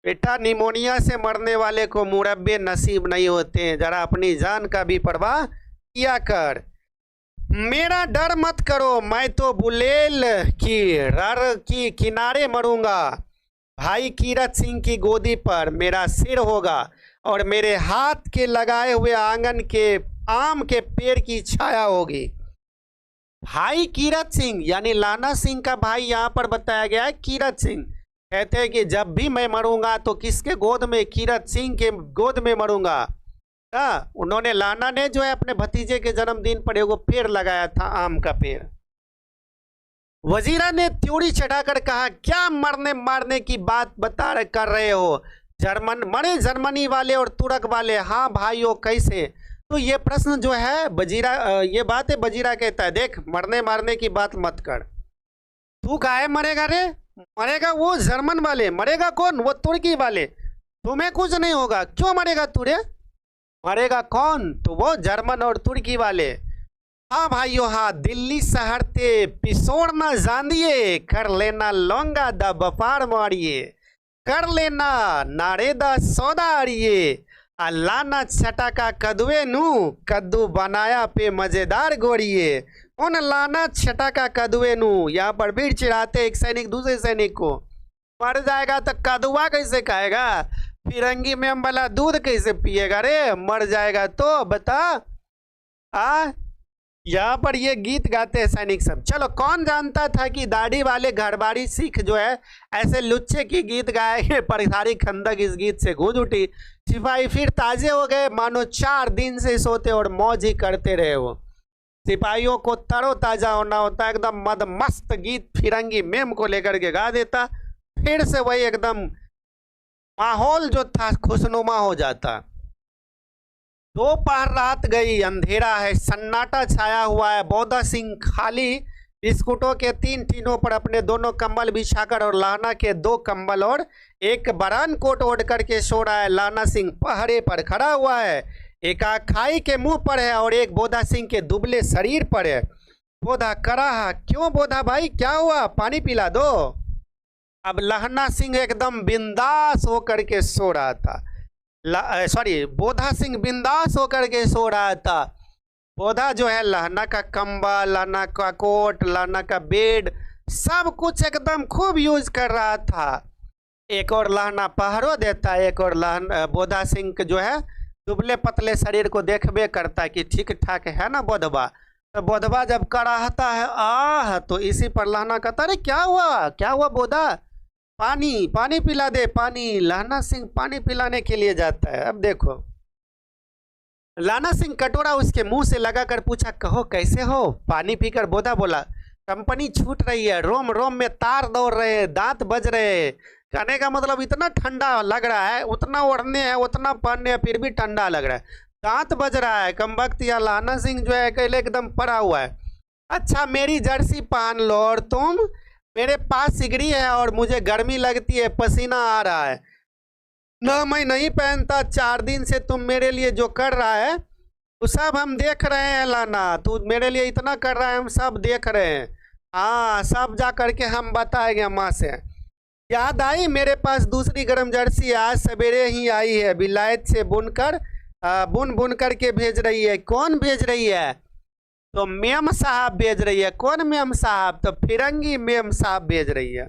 बेटा, निमोनिया से मरने वाले को मुरब्बे नसीब नहीं होते हैं, जरा अपनी जान का भी परवाह किया कर। मेरा डर मत करो, मैं तो बुलेल की रर की किनारे मरूंगा। भाई कीरत सिंह की गोदी पर मेरा सिर होगा और मेरे हाथ के लगाए हुए आंगन के आम के पेड़ की छाया होगी। भाई कीरत सिंह यानी लाना सिंह का भाई यहाँ पर बताया गया है कीरत सिंह। कहते हैं कि जब भी मैं मरूंगा तो किसके गोद में? कीरत सिंह के गोद में मरूंगा। उन्होंने, लाना ने जो है अपने भतीजे के जन्मदिन पर एगो पेड़ लगाया था, आम का पेड़। वजीरा ने त्योड़ी चढ़ाकर कहा, क्या मरने मारने की बात कर रहे हो? जर्मनी वाले और तुर्क वाले। हाँ भाइयों, कैसे? तो ये प्रश्न जो है वजीरा, ये बात है वजीरा कहता है, देख मरने मारने की बात मत कर, तू काहे मरेगा रे? मरेगा वो जर्मन वाले, मरेगा कौन? वो तुर्की वाले, तुम्हें कुछ नहीं होगा। क्यों मरेगा तू रे? मरेगा कौन? तो वो जर्मन और तुर्की वाले। हाँ भाइयों, हाँ, दिल्ली शहर ते पिसोड़ ना जानिए, कर लेना लौंगा दा बफार मारिए, कर लेना नारे दा सौदा अड़िए, लाना छटाका कदुए नू, कद्दू बनाया पे मजेदार गोड़िए। उन लाना छटाका कदुए नू, यहाँ पर भीड़ चिढ़ाते एक सैनिक दूसरे सैनिक को, मर जाएगा तो कदुआ कैसे खाएगा, फिरंगी मेम वाला दूध कैसे पिएगा रे, मर जाएगा तो बता। आ यहाँ पर ये गीत गाते हैं सैनिक सब। चलो, कौन जानता था कि दाढ़ी वाले घरबारी सिख जो है ऐसे लुच्चे की गीत गाएंगे। पर सारी खंदक इस गीत से गूंज उठी। सिपाही फिर ताजे हो गए, मानो 4 दिन से सोते और मौज ही करते रहे। वो सिपाहियों को तरोताजा होना होता, एकदम मद मस्त गीत फिरंगी मेम को लेकर के गा देता। फिर से वही एकदम माहौल जो था खुशनुमा हो जाता। दोपहर रात गई, अंधेरा है, सन्नाटा छाया हुआ है। बौदा सिंह खाली बिस्कुटों के 3 टीनों पर अपने दोनों कंबल बिछाकर और लाना के 2 कंबल और एक बरान कोट ओढ़ करके सो रहा है। लाना सिंह पहरे पर खड़ा हुआ है, एक खाई के मुंह पर है और एक बोधा सिंह के दुबले शरीर पर है। बोधा कराहा, क्यों बोधा भाई, क्या हुआ, पानी पिला दो। अब लहना सिंह एकदम बिंदास होकर के सो रहा था। बोधा सिंह बिंदास होकर के सो रहा था। बोधा जो है लहना का कंबल, लहना का कोट, लहना का बेड, सब कुछ एकदम खूब यूज कर रहा था। एक और लहना पहरो देता, एक और बोधा सिंह जो है दुबले पतले शरीर को देखबे करता है कि ठीक ठाक है ना बोधबा। तो बोधबा जब कराहता है आह, तो इसी पर लहना कहता, अरे क्या हुआ, क्या हुआ बोधा, पानी पानी पिला दे, पानी। लाना सिंह पानी पिलाने के लिए जाता है। अब देखो, लाना सिंह कटोरा उसके मुंह से लगाकर पूछा, कहो कैसे हो। पानी पीकर बोधा बोला, कंपनी छूट रही है, रोम रोम में तार दौड़ रहे, दांत बज रहे। कहने का मतलब इतना ठंडा लग रहा है, उतना ओढ़ने हैं, उतना पहनने हैं, फिर भी ठंडा लग रहा है, दांत बज रहा है। कम वक्त या लाना सिंह जो है अकेले एकदम पड़ा हुआ है। अच्छा, मेरी जर्सी पहन लो, और तुम, मेरे पास सिगड़ी है और मुझे गर्मी लगती है, पसीना आ रहा है ना, मैं नहीं पहनता। 4 दिन से तुम मेरे लिए जो कर रहा है वो सब हम देख रहे हैं। लाना, तू मेरे लिए इतना कर रहा है, हम सब देख रहे हैं। हाँ, सब जा करके हम बताएंगे अम्मा से। याद आई, मेरे पास दूसरी गर्म जर्सी आज सवेरे ही आई है, विलायत से बुनकर बुन करके भेज रही है। कौन भेज रही है? तो मेम साहब भेज रही है। कौन मेम साहब? तो फिरंगी मेम साहब भेज रही है।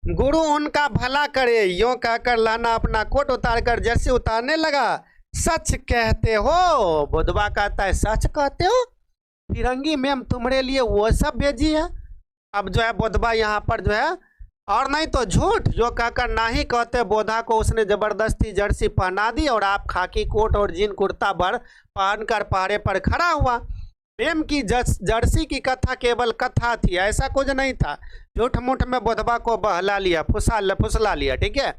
गुरु उनका भला करे, यूं कहकर लाना अपना कोट उतारकर जर्सी उतारने लगा। सच कहते हो? बुधवा कहता है, सच कहते हो? फिरंगी मेम तुम्हारे लिए वो सब भेजी है। अब जो है बुधवा यहाँ पर जो है, और नहीं तो झूठ, जो कहकर ना ही कहते बोधा को उसने जबरदस्ती जर्सी पहना दी और आप खाकी कोट और जीन कुर्ता भर पहनकर पहरे पर खड़ा हुआ। मेम की जर्सी की कथा केवल कथा थी, ऐसा कुछ नहीं था। झूठ मूठ में बुधवा को बहला लिया, फुसला लिया, ठीक है,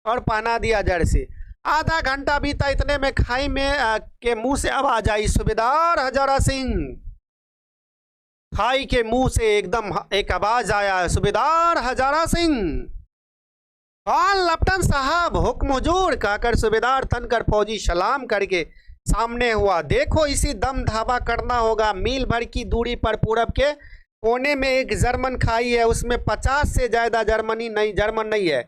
और पहना दिया जर्सी। आधा घंटा बीता, इतने में खाई में के मुंह से आवाज आई, सूबेदार हजारा सिंह। खाई के मुंह से एकदम एक आवाज आया, सूबेदार हजारा सिंह। कौन? लेफ्टिनेंट साहब, हुक्म हुजूर, कहकर सूबेदार तनकर फौजी सलाम करके सामने हुआ। देखो, इसी दम धावा करना होगा। मील भर की दूरी पर पूरब के कोने में एक जर्मन खाई है, उसमें 50 से ज्यादा जर्मन नहीं है।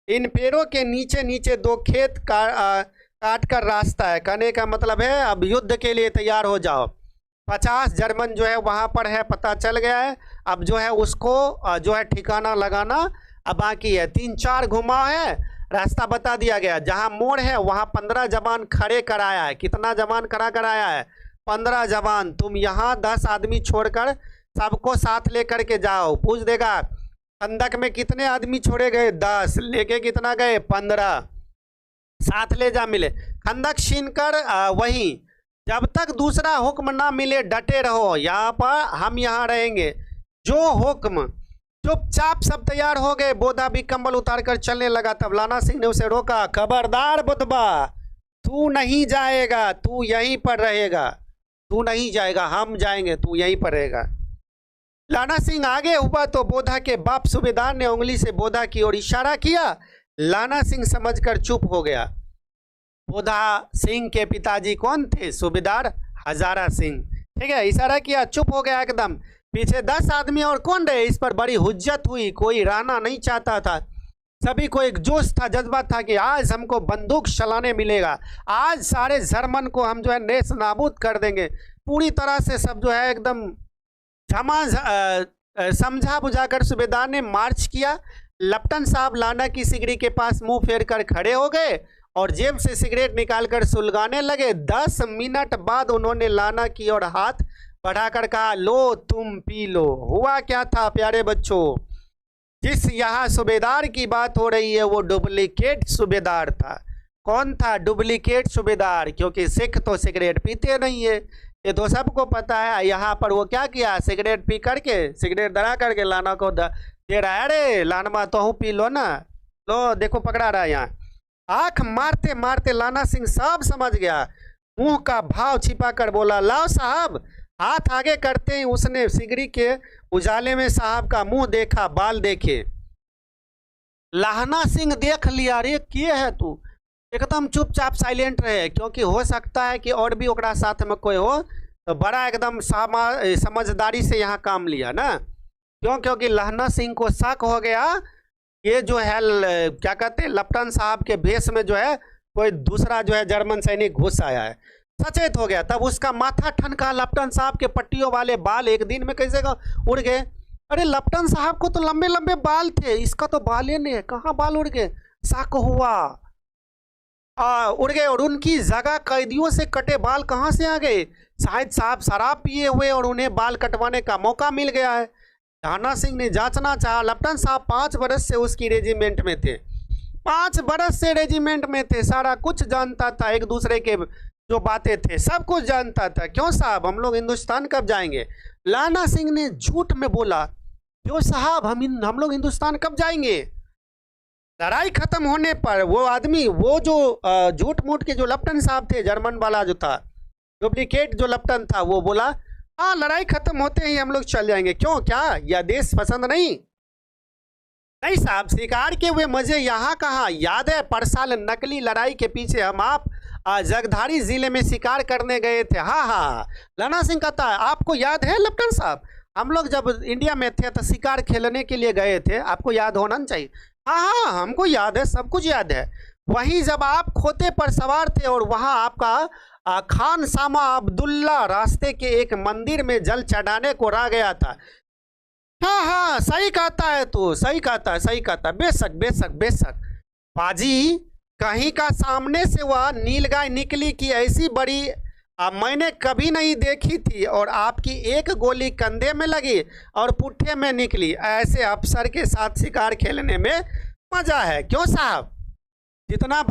इन पेड़ों के नीचे नीचे 2 खेत काट कर रास्ता है। कहने का मतलब है अब युद्ध के लिए तैयार हो जाओ। 50 जर्मन जो है वहां पर है, पता चल गया है। अब जो है उसको जो है ठिकाना लगाना अब बाकी है। 3-4 घुमाव है, रास्ता बता दिया गया। जहां मोड़ है वहां 15 जवान खड़े कराया है। कितना जवान खड़ा कराया है? 15 जवान। तुम यहाँ 10 आदमी छोड़कर सबको साथ लेकर के जाओ। पूछ देगा खंदक में कितने आदमी छोड़े गए? 10। लेके कितना गए? 15। साथ ले जा मिले। खंदक छीनकर वहीं, जब तक दूसरा हुक्म ना मिले डटे रहो। यहाँ पर हम यहाँ रहेंगे। जो हुक्म। चुपचाप सब तैयार हो गए। बोधा भी कंबल उतारकर चलने लगा। तब लाना सिंह ने उसे रोका। खबरदार बुधबा, तू नहीं जाएगा, तू यहीं पर रहेगा। तू नहीं जाएगा, हम जाएंगे, तू यहीं पर रहेगा। लाना सिंह आगे हुआ तो बोधा के बाप सूबेदार ने उंगली से बोधा की ओर इशारा किया। लाना सिंह समझकर चुप हो गया। बोधा सिंह के पिताजी कौन थे? सूबेदार हजारा सिंह। ठीक है, इशारा किया, चुप हो गया एकदम। पीछे 10 आदमी और कौन रहे? इस पर बड़ी हुज्जत हुई। कोई रहना नहीं चाहता था। सभी को एक जोश था, जज्बा था कि आज हमको बंदूक चलाने मिलेगा। आज सारे जर्मन को हम जो है नेस नाबूद कर देंगे। पूरी तरह से सब जो है एकदम समझा बुझाकर सूबेदार ने मार्च किया। लपटन साहब लाना की सिगड़ी के पास मुंह फेर कर खड़े हो गए और जेब से सिगरेट निकालकर सुलगाने लगे। 10 मिनट बाद उन्होंने लाना की ओर हाथ बढ़ाकर कहा, लो तुम पी लो। हुआ क्या था प्यारे बच्चों, जिस यहाँ सूबेदार की बात हो रही है वो डुप्लीकेट सूबेदार था। कौन था डुप्लीकेट सूबेदार? क्योंकि सिख तो सिगरेट पीते नहीं है, ये तो सबको पता है। यहाँ पर वो क्या किया, सिगरेट पी करके, सिगरेट धरा करके लाना को दे रहा है। अरे लानमा तो पी लो ना, लो देखो पकड़ा रहा है यहाँ। आंख मारते मारते लाना सिंह सब समझ गया, मुंह का भाव छिपा कर बोला, लाओ साहब। हाथ आगे करते ही उसने सिगड़ी के उजाले में साहब का मुंह देखा, बाल देखे। लाना सिंह देख लिया, अरे किए है तू? एकदम चुपचाप साइलेंट रहे, क्योंकि हो सकता है कि और भी ओकरा साथ में कोई हो, तो बड़ा एकदम समझदारी से यहाँ काम लिया ना। क्यों? क्योंकि लाना सिंह को शक हो गया ये जो है क्या कहते हैं, लपटन साहब के भेष में जो है कोई दूसरा जो है जर्मन सैनिक घुस आया है। सचेत हो गया, तब उसका माथा ठनका। लपटन साहब के पट्टियों वाले बाल एक दिन में कैसे उड़ गए? अरे लपटन साहब को तो लंबे लंबे बाल थे, इसका तो बाल ही नहीं है, कहाँ बाल उड़ गए? शक हुआ, उड़ गए। और उनकी जगह कैदियों से कटे बाल कहाँ से आ गए? शायद साहब शराब पिए हुए और उन्हें बाल कटवाने का मौका मिल गया है। लाना सिंह ने जांचना चाहा। लपटन साहब 5 बरस से उसकी रेजिमेंट में थे, 5 बरस से रेजिमेंट में थे, सारा कुछ जानता था, एक दूसरे के जो बातें थे सब कुछ जानता था। क्यों साहब, हम लोग हिंदुस्तान कब जाएंगे? लाना सिंह ने झूठ में बोला, जो साहब हम लोग हिंदुस्तान कब जाएंगे? लड़ाई खत्म होने पर वो आदमी, वो जो झूठ मूठ के जो लपटन साहब थे, जर्मन वाला जो था, डुप्लीकेट जो लपटन था, वो बोला, हाँ लड़ाई खत्म होते ही हम लोग चल जाएंगे। क्यों, क्या यह देश पसंद नहीं? नहीं साहब, शिकार के हुए मजे यहाँ कहाँ? याद है परसाल नकली लड़ाई के पीछे हम आप जगधारी जिले में शिकार करने गए थे। हाँ हाँ, लाना सिंह कहता है, आपको याद है लपटन साहब, हम लोग जब इंडिया में थे तो शिकार खेलने के लिए गए थे, आपको याद होना चाहिए। हाँ हाँ हमको याद है, सब कुछ याद है। वहीं जब आप खोते पर सवार थे और वहाँ आपका खान सामा अब्दुल्ला रास्ते के एक मंदिर में जल चढ़ाने को रह गया था। हाँ हाँ सही कहता है तू, सही कहता है, सही कहता है, बेशक बेशक बेशक। पाजी, कहीं का सामने से वह नीलगाय निकली कि ऐसी बड़ी मैंने कभी नहीं देखी थी, और आपकी एक गोली कंधे में लगी और पुट्ठे में निकली। ऐसे अफसर के साथ शिकार खेलने में मजा है। क्यों साहब? जितना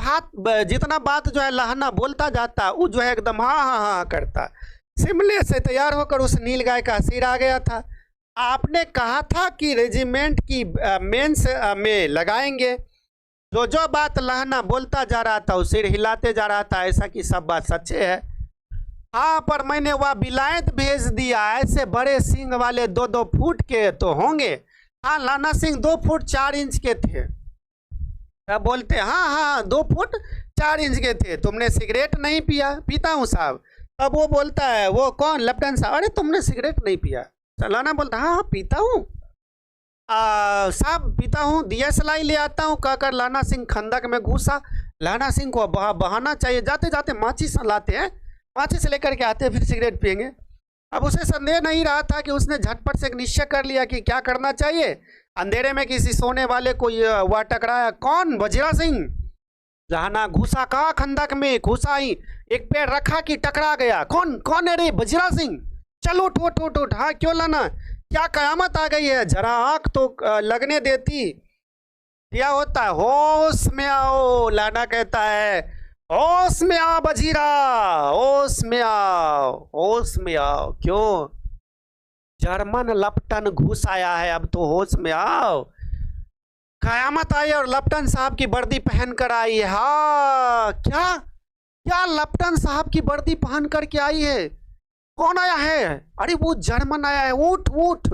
बात जो है लहना बोलता जाता, वो जो है एकदम हाँ हाँ हाँ करता। शिमले से तैयार होकर उस नीलगाय का सिर आ गया था। आपने कहा था कि रेजिमेंट की मेंस में लगाएंगे। जो बात लहना बोलता जा रहा था, वो सिर हिलाते जा रहा था, ऐसा कि सब बात सच्चे है। हाँ, पर मैंने वह विलायत भेज दिया, ऐसे बड़े सिंग वाले 2-2 फुट के तो होंगे। हाँ, लाना सिंह 2 फुट 4 इंच के थे। क्या बोलते? हाँ हाँ 2 फुट 4 इंच के थे। तुमने सिगरेट नहीं पिया? पीता हूँ साहब। तब वो बोलता है, वो कौन? लपटन साहब, अरे तुमने सिगरेट नहीं पिया? लाना बोलता, हाँ हाँ पीता हूँ साहब, पीता हूँ, दिया सलाई ले आता हूँ, कहकर लाना सिंह खंदक में घुसा। लाना सिंह को बहाना चाहिए, जाते जाते माचिस लाते हैं, माचिस लेकर के आते हैं, फिर सिगरेट पियेंगे। अब उसे संदेह नहीं रहा था कि उसने झटपट से निश्चय कर लिया कि क्या करना चाहिए। अंधेरे में किसी सोने वाले को वह टकराया। कौन? वजीरा सिंह। लाना घुसा, कहा खंदक में घुसा ही, एक पैर रखा कि टकरा गया। कौन कौन है रे? वजीरा सिंह। चलो उठ उठ उठ। हाँ क्यों लाना, क्या कयामत आ गई है? जरा आंख तो लगने देती। क्या होता है? होश में आओ, लाना कहता है, होश में आओ वजीरा, होश में आओ, होश में आओ। क्यों? जर्मन लपटन घुस आया है, अब तो होश में आओ। कयामत आई और लपटन साहब की वर्दी पहन कर आई है। हाँ, क्या क्या लपटन साहब की वर्दी पहन कर के आई है? कौन आया है? अरे वो जर्मन आया है। उठ उठ।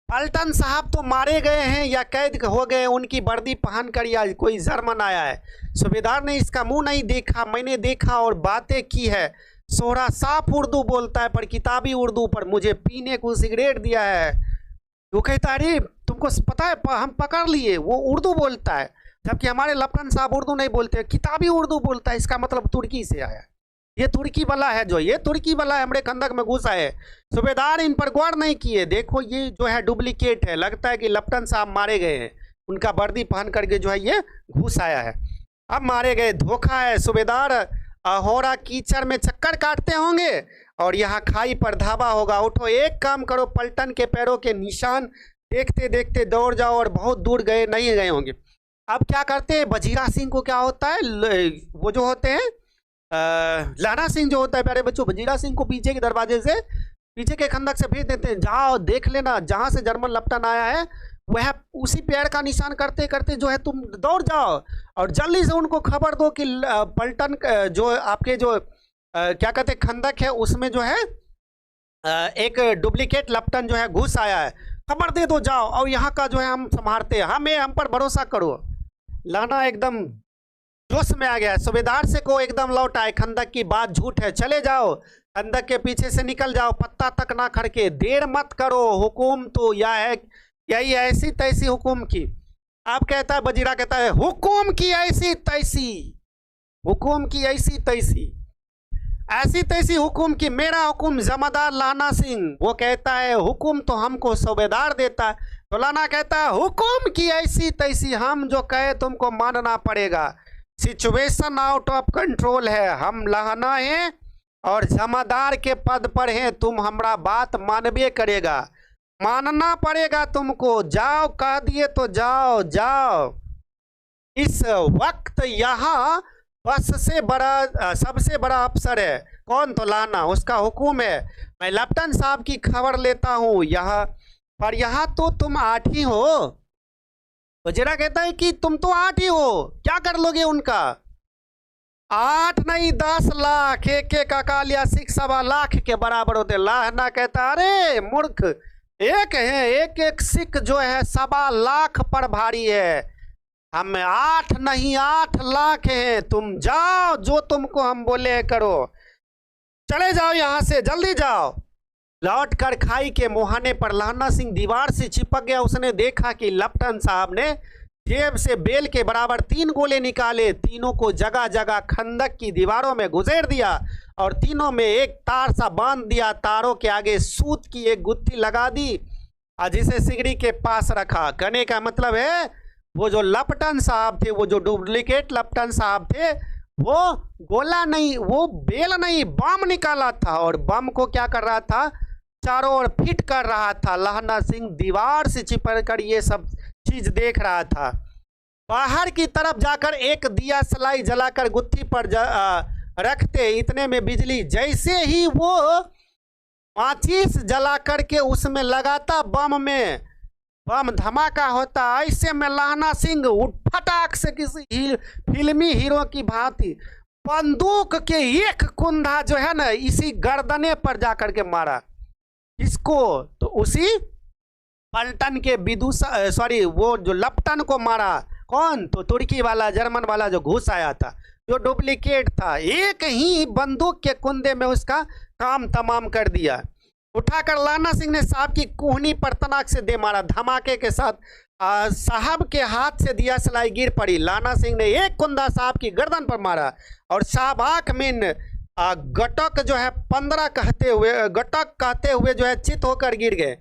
पलटन साहब तो मारे गए हैं या कैद हो गए, उनकी वर्दी पहन कर या कोई जर्मन आया है। सूबेदार ने इसका मुंह नहीं देखा, मैंने देखा और बातें की है। सोहरा साफ उर्दू बोलता है, पर किताबी उर्दू पर मुझे पीने को सिगरेट दिया है। वो कहता है, अरे तुमको पता है, हम पकड़ लिए, वो उर्दू बोलता है, जबकि हमारे लपटन साहब उर्दू नहीं बोलते, किताबी उर्दू बोलता है। इसका मतलब तुर्की से आया। ये तुर्की वाला है, जो ये तुर्की वाला है हमारे खंदक में घुसा है। सूबेदार इन पर गौर नहीं किए। देखो ये जो है डुप्लीकेट है, लगता है कि लेफ्टिनेंट साहब मारे गए हैं, उनका वर्दी पहन करके जो है ये घुस आया है, अब मारे गए। धोखा है। सूबेदार अहोरा कीचड़ में चक्कर काटते होंगे और यहाँ खाई पर धावा होगा। उठो, एक काम करो, पलटन के पैरों के निशान देखते देखते दौड़ जाओ और बहुत दूर गए नहीं गए होंगे। अब क्या करते हैं, वजीरा सिंह को क्या होता है, वो जो होते हैं लाना सिंह जो होता है, प्यारे बच्चों, वजीरा सिंह को पीछे के दरवाजे से, पीछे के खंदक से भेज देते हैं, जाओ देख लेना जहाँ से जर्मन लपटन आया है वह उसी पैर का निशान करते करते जो है तुम दौड़ जाओ और जल्दी से उनको खबर दो कि पलटन जो आपके जो क्या कहते हैं खंदक है उसमें जो है एक डुप्लीकेट लपटन जो है घुस आया है, खबर दे दो जाओ, और यहाँ का जो है हम संभालते हैं, हम पर भरोसा करो। लाना एकदम जोश में आ गया। सूबेदार से को एकदम लौट आए, खंदक की बात झूठ है, चले जाओ, खंदक के पीछे से निकल जाओ, पत्ता तक ना खड़के, देर मत करो, हुकुम तो यह है, यही ऐसी तैसी हुकुम की। आप कहता है, वजीरा कहता है हुकुम की ऐसी तैसी, हुकुम की ऐसी तैसी, ऐसी तैसी हुकुम की, मेरा हुकुम जमादार लाना सिंह। वो कहता है हुकुम तो हमको सूबेदार देता है, तो लाना कहता है हुकुम की ऐसी तैसी, हम जो कहे तुमको मानना पड़ेगा, सिचुएशन आउट ऑफ कंट्रोल है, हम लाना है और जमादार के पद पर हैं, तुम हमारा बात मानबे करेगा, मानना पड़ेगा तुमको, जाओ कह दिए तो जाओ जाओ। इस वक्त यहाँ बस से बड़ा सबसे बड़ा अफसर है कौन, तो लाना, उसका हुक्म है, मैं लेफ्टिनेंट साहब की खबर लेता हूँ यहाँ पर, यहाँ तो तुम 8 ही हो। वजीरा कहता है कि तुम तो 8 ही हो, क्या कर लोगे उनका, 8 नहीं 10 लाख, एक एक अकाल या सिख 1.25 लाख के बराबर होते। लाहना कहता अरे मूर्ख, एक है, एक एक सिख जो है 1.25 लाख पर भारी है, हम 8 नहीं 8 लाख हैं, तुम जाओ जो तुमको हम बोले करो, चले जाओ यहाँ से, जल्दी जाओ। लौट कर खाई के मुहाने पर लाना सिंह दीवार से चिपक गया। उसने देखा कि लेफ्टिनेंट साहब ने जेब से बेल के बराबर 3 गोले निकाले, तीनों को जगह जगह खंदक की दीवारों में गुजेर दिया और तीनों में एक तार सा बांध दिया, तारों के आगे सूत की एक गुत्थी लगा दी और जिसे सिगड़ी के पास रखा। कहने का मतलब है वो जो लेफ्टिनेंट साहब थे, वो जो डुप्लीकेट लेफ्टिनेंट साहब थे, वो गोला नहीं, वो बेल नहीं, बम निकाला था और बम को क्या कर रहा था, चारों ओर फिट कर रहा था। लाना सिंह दीवार से चिपक कर ये सब चीज देख रहा था। बाहर की तरफ जाकर एक दिया सलाई जलाकर गुत्थी पर रखते, इतने में बिजली, जैसे ही वो माचिस जला करके उसमें लगाता बम में, बम धमाका होता, ऐसे में लाना सिंह फटाक से किसी फिल्मी हीरो की भांति बंदूक के एक कुंधा जो है ना इसी गर्दने पर जाकर के मारा। इसको तो उसी पलटन के विदूषा सॉरी वो जो लेफ्टिनेंट को मारा, कौन, तो तुर्की वाला, जर्मन वाला जो घुस आया था, जो डुप्लीकेट था, एक ही बंदूक के कुंदे में उसका काम तमाम कर दिया। उठाकर लाना सिंह ने साहब की कोहनी पर तनाक से दे मारा, धमाके के साथ साहब के हाथ से दिया सलाई गिर पड़ी। लाना सिंह ने एक कुंदा साहब की गर्दन पर मारा और साहब आंख में गटक जो है 15 कहते हुए जो है चित होकर गिर गए।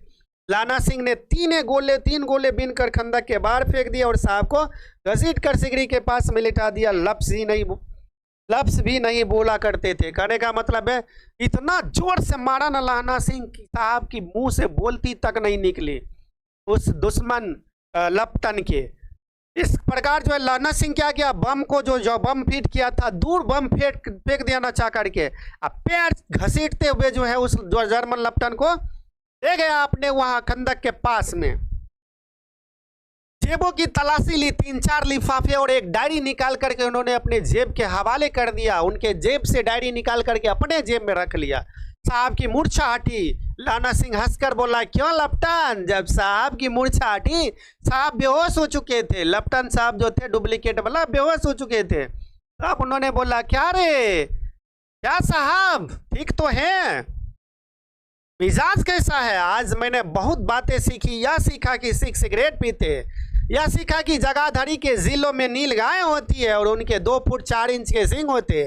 लाना सिंह ने 3 गोले बीनकर खंदक के बाहर फेंक दिया और साहब को घसीट कर सिगड़ी के पास में लिटा दिया। लफ्ज भी नहीं बोला करते थे। कहने का मतलब है इतना जोर से मारा ना लाना सिंह की साहब की मुंह से बोलती तक नहीं निकली उस दुश्मन लेफ्टिनेंट के। इस प्रकार जो है लाना सिंह क्या किया, बम को जो बम फीट किया था दूर बम फेंक दिया नचा करके, अब पैर घसीटते हुए जो है उस जो जर्मन लेफ्टिनेंट को ले गया अपने वहां खंदक के पास में। जेबों की तलाशी ली, 3-4 लिफाफे और एक डायरी निकाल करके उन्होंने अपने जेब के हवाले कर दिया। उनके जेब से डायरी निकाल करके अपने जेब में रख लिया। साहब की मूर्छा हटी। लाना सिंह हंसकर बोला, क्यों लेफ्टिनेंट? जब साहब की मूर्छा हटी, साहब बेहोश हो चुके थे। लेफ्टिनेंट साहब जो थे डुप्लीकेट वाला बेहोश हो चुके थे। अब उन्होंने बोला, क्या रे, क्या साहब ठीक तो हैं? मिजाज कैसा है? आज मैंने बहुत बातें सीखी। यह सीखा कि सिख सिगरेट पीते, यह सीखा कि जगाधरी के जिलों में नील गाय होती है और उनके 2 फुट 4 इंच के सींग होते,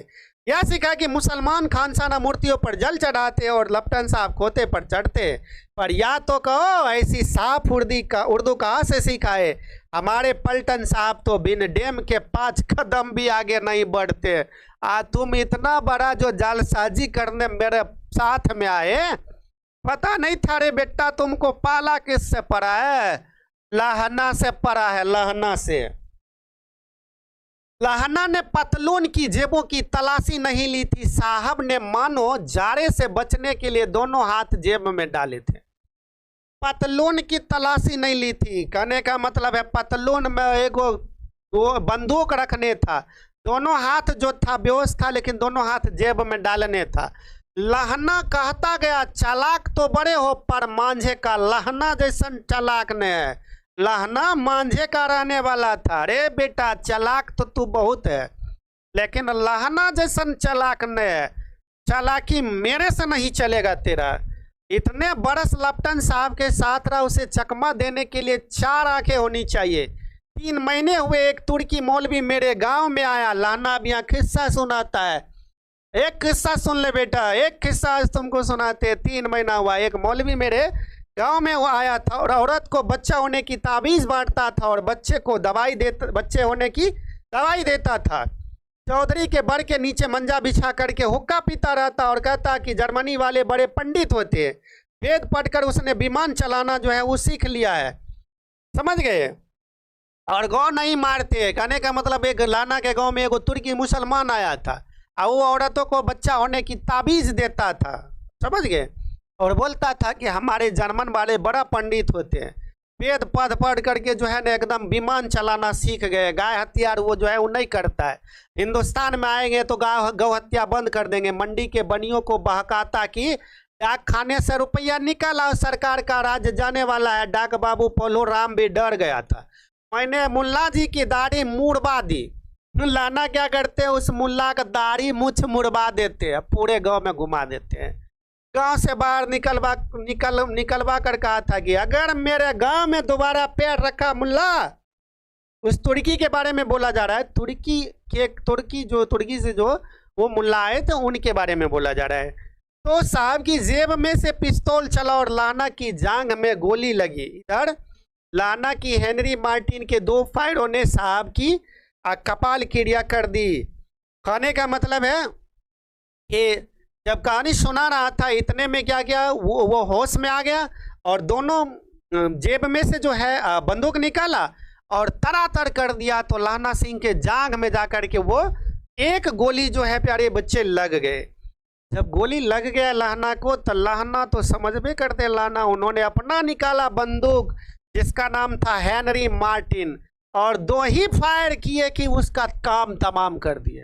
यह सीखा कि मुसलमान खानसाना मूर्तियों पर जल चढ़ाते और लपटन साहब खोते पर चढ़ते। पर या तो कहो ऐसी साफ उर्दू कहाँ से सीखाए, हमारे पलटन साहब तो बिन डेम के 5 कदम भी आगे नहीं बढ़ते। तुम इतना बड़ा जो जालसाजी करने मेरे साथ में आए, पता नहीं था रे बेटा तुमको पाला किससे पड़ा है? लहना से पड़ा है, लहना से। लहना ने पतलून की जेबों की तलाशी नहीं ली थी, साहब ने मानो जारे से बचने के लिए दोनों हाथ जेब में डाले थे। पतलून की तलाशी नहीं ली थी, कहने का मतलब है पतलून में एक वो बंदूक रखने था, दोनों हाथ जो था बेहोश था लेकिन दोनों हाथ जेब में डालने था। लहना कहता गया चालाक तो बड़े हो पर मांझे का लहना जैसन चालाक ने है। लहना मांझे का रहने वाला था। अरे बेटा चालाक तो तू बहुत है लेकिन लहना जैसन चालाक ने है, चालाकी मेरे से नहीं चलेगा तेरा। इतने बरस लपटन साहब के साथ रहा, उसे चकमा देने के लिए 4 आंखें होनी चाहिए। 3 महीने हुए एक तुर्की मौलवी मेरे गांव में आया, लहना अब यहाँ किस्सा सुनाता है। एक किस्सा सुन ले बेटा, एक किस्सा आज तुमको सुनाते। 3 महीना हुआ, एक मौलवी मेरे गांव में वो आया था और औरत को बच्चा होने की ताबीज़ बांटता था और बच्चे होने की दवाई देता था। चौधरी के बड़ के नीचे मंजा बिछा करके हुक्का पीता रहता और कहता कि जर्मनी वाले बड़े पंडित होते हैं, वेद पढ़कर उसने विमान चलाना जो है वो सीख लिया है, समझ गए, और गौ नहीं मारते। कहने का मतलब एक लाना के गांव में एक तुर्की मुसलमान आया था और वो औरतों को बच्चा होने की ताबीज़ देता था, समझ गए, और बोलता था कि हमारे जर्मन वाले बड़ा पंडित होते हैं, वेद पढ़ पढ़ करके जो है ना एकदम विमान चलाना सीख गए। गाय हत्यार वो जो है वो नहीं करता है। हिंदुस्तान में आएंगे तो गौ हत्या बंद कर देंगे। मंडी के बनियों को बहकाता कि डाक खाने से रुपया निकाला, सरकार का राज जाने वाला है। डाक बाबू पोलो राम भी डर गया था। मैंने मुल्ला जी की दाढ़ी मुड़वा दी। लाना क्या करते हैं, उस मुल्ला का दाढ़ी मुछ मुड़वा देते हैं, पूरे गांव में घुमा देते हैं। गांव से बाहर निकलवा कर कहा था कि अगर मेरे गांव में दोबारा पैर रखा मुल्ला, उस तुर्की के बारे में बोला जा रहा है, तुर्की से जो वो मुल्ला आए थे उनके बारे में बोला जा रहा है। तो साहब की जेब में से पिस्तौल चला और लाना की जांघ में गोली लगी। इधर लाना की हेनरी मार्टिन के 2 फायरों ने साहब की कपाल क्रिया कर दी। कहने का मतलब है कि जब कहानी सुना रहा था इतने में क्या किया, वो होश में आ गया और दोनों जेब में से जो है बंदूक निकाला और तरातर कर दिया। तो लहना सिंह के जांघ में जाकर के वो एक गोली जो है प्यारे बच्चे लग गए। जब गोली लग गया लहना को तो लहना तो समझ में करते लहना, उन्होंने अपना निकाला बंदूक जिसका नाम था हेनरी मार्टिन और 2 ही फायर किए कि उसका काम तमाम कर दिए।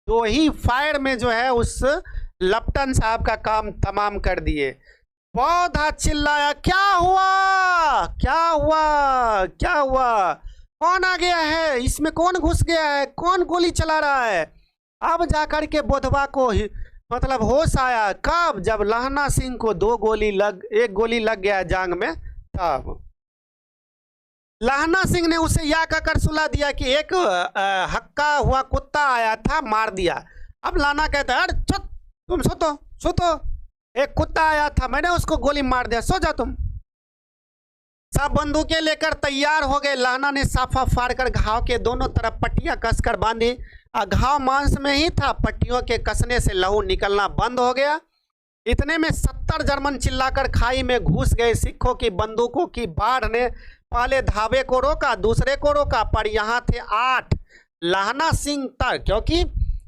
2 ही फायर में जो है उस लपटन साहब का काम तमाम कर दिए। पौधा चिल्लाया क्या हुआ, क्या हुआ, क्या हुआ, कौन आ गया है, इसमें कौन घुस गया है, कौन गोली चला रहा है। अब जाकर के बोधवा को मतलब होश आया कब, जब लहना सिंह को एक गोली लग गया जांग में। तब लहना सिंह ने उसे या कहकर सुला दिया कि एक हक्का हुआ कुत्ता आया था, मार दिया। अब लाना कहता है अरे तुम सो तो एक कुत्ता आया था, मैंने उसको गोली मार दिया, सो जा तुम। सब बंदूकें लेकर तैयार हो गए। लहना ने साफा फाड़कर घाव के दोनों तरफ पट्टियां कसकर बांधी। घाव मांस में ही था, पट्टियों के कसने से लहू निकलना बंद हो गया। इतने में 70 जर्मन चिल्लाकर खाई में घुस गए। सिखों की बंदूकों की बाढ़ ने पहले धावे को रोका, दूसरे को रोका, पर यहाँ थे 8। लहना सिंह तक, क्योंकि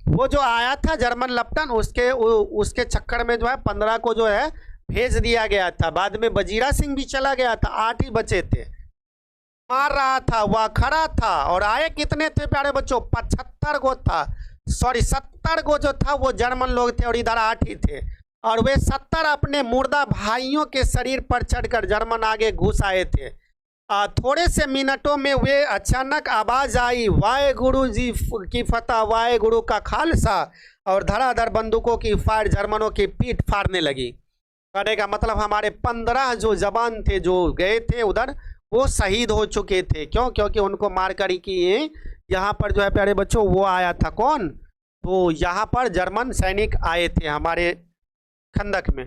वो जो आया था जर्मन लपटन उसके चक्कर में जो है 15 को जो है भेज दिया गया था। बाद में बजीरा सिंह भी चला गया था, 8 ही बचे थे। मार रहा था, वह खड़ा था। और आए कितने थे प्यारे बच्चों, 75 को था, सॉरी 70 को जो था वो जर्मन लोग थे और इधर 8 ही थे। और वे 70 अपने मुर्दा भाइयों के शरीर पर चढ़कर जर्मन आगे घुस आए थे। थोड़े से मिनटों में वे अचानक आवाज आई, वाहे गुरु जी की फतह, वाहे गुरु का खालसा, और धड़ाधड़ बंदूकों की फायर जर्मनों की पीठ फाड़ने लगी। कहने का मतलब हमारे 15 जो जवान थे जो गए थे उधर, वो शहीद हो चुके थे। क्यों? क्योंकि उनको मार कर कि यहाँ पर जो है प्यारे बच्चों वो आया था, कौन, तो यहाँ पर जर्मन सैनिक आए थे हमारे खंदक में।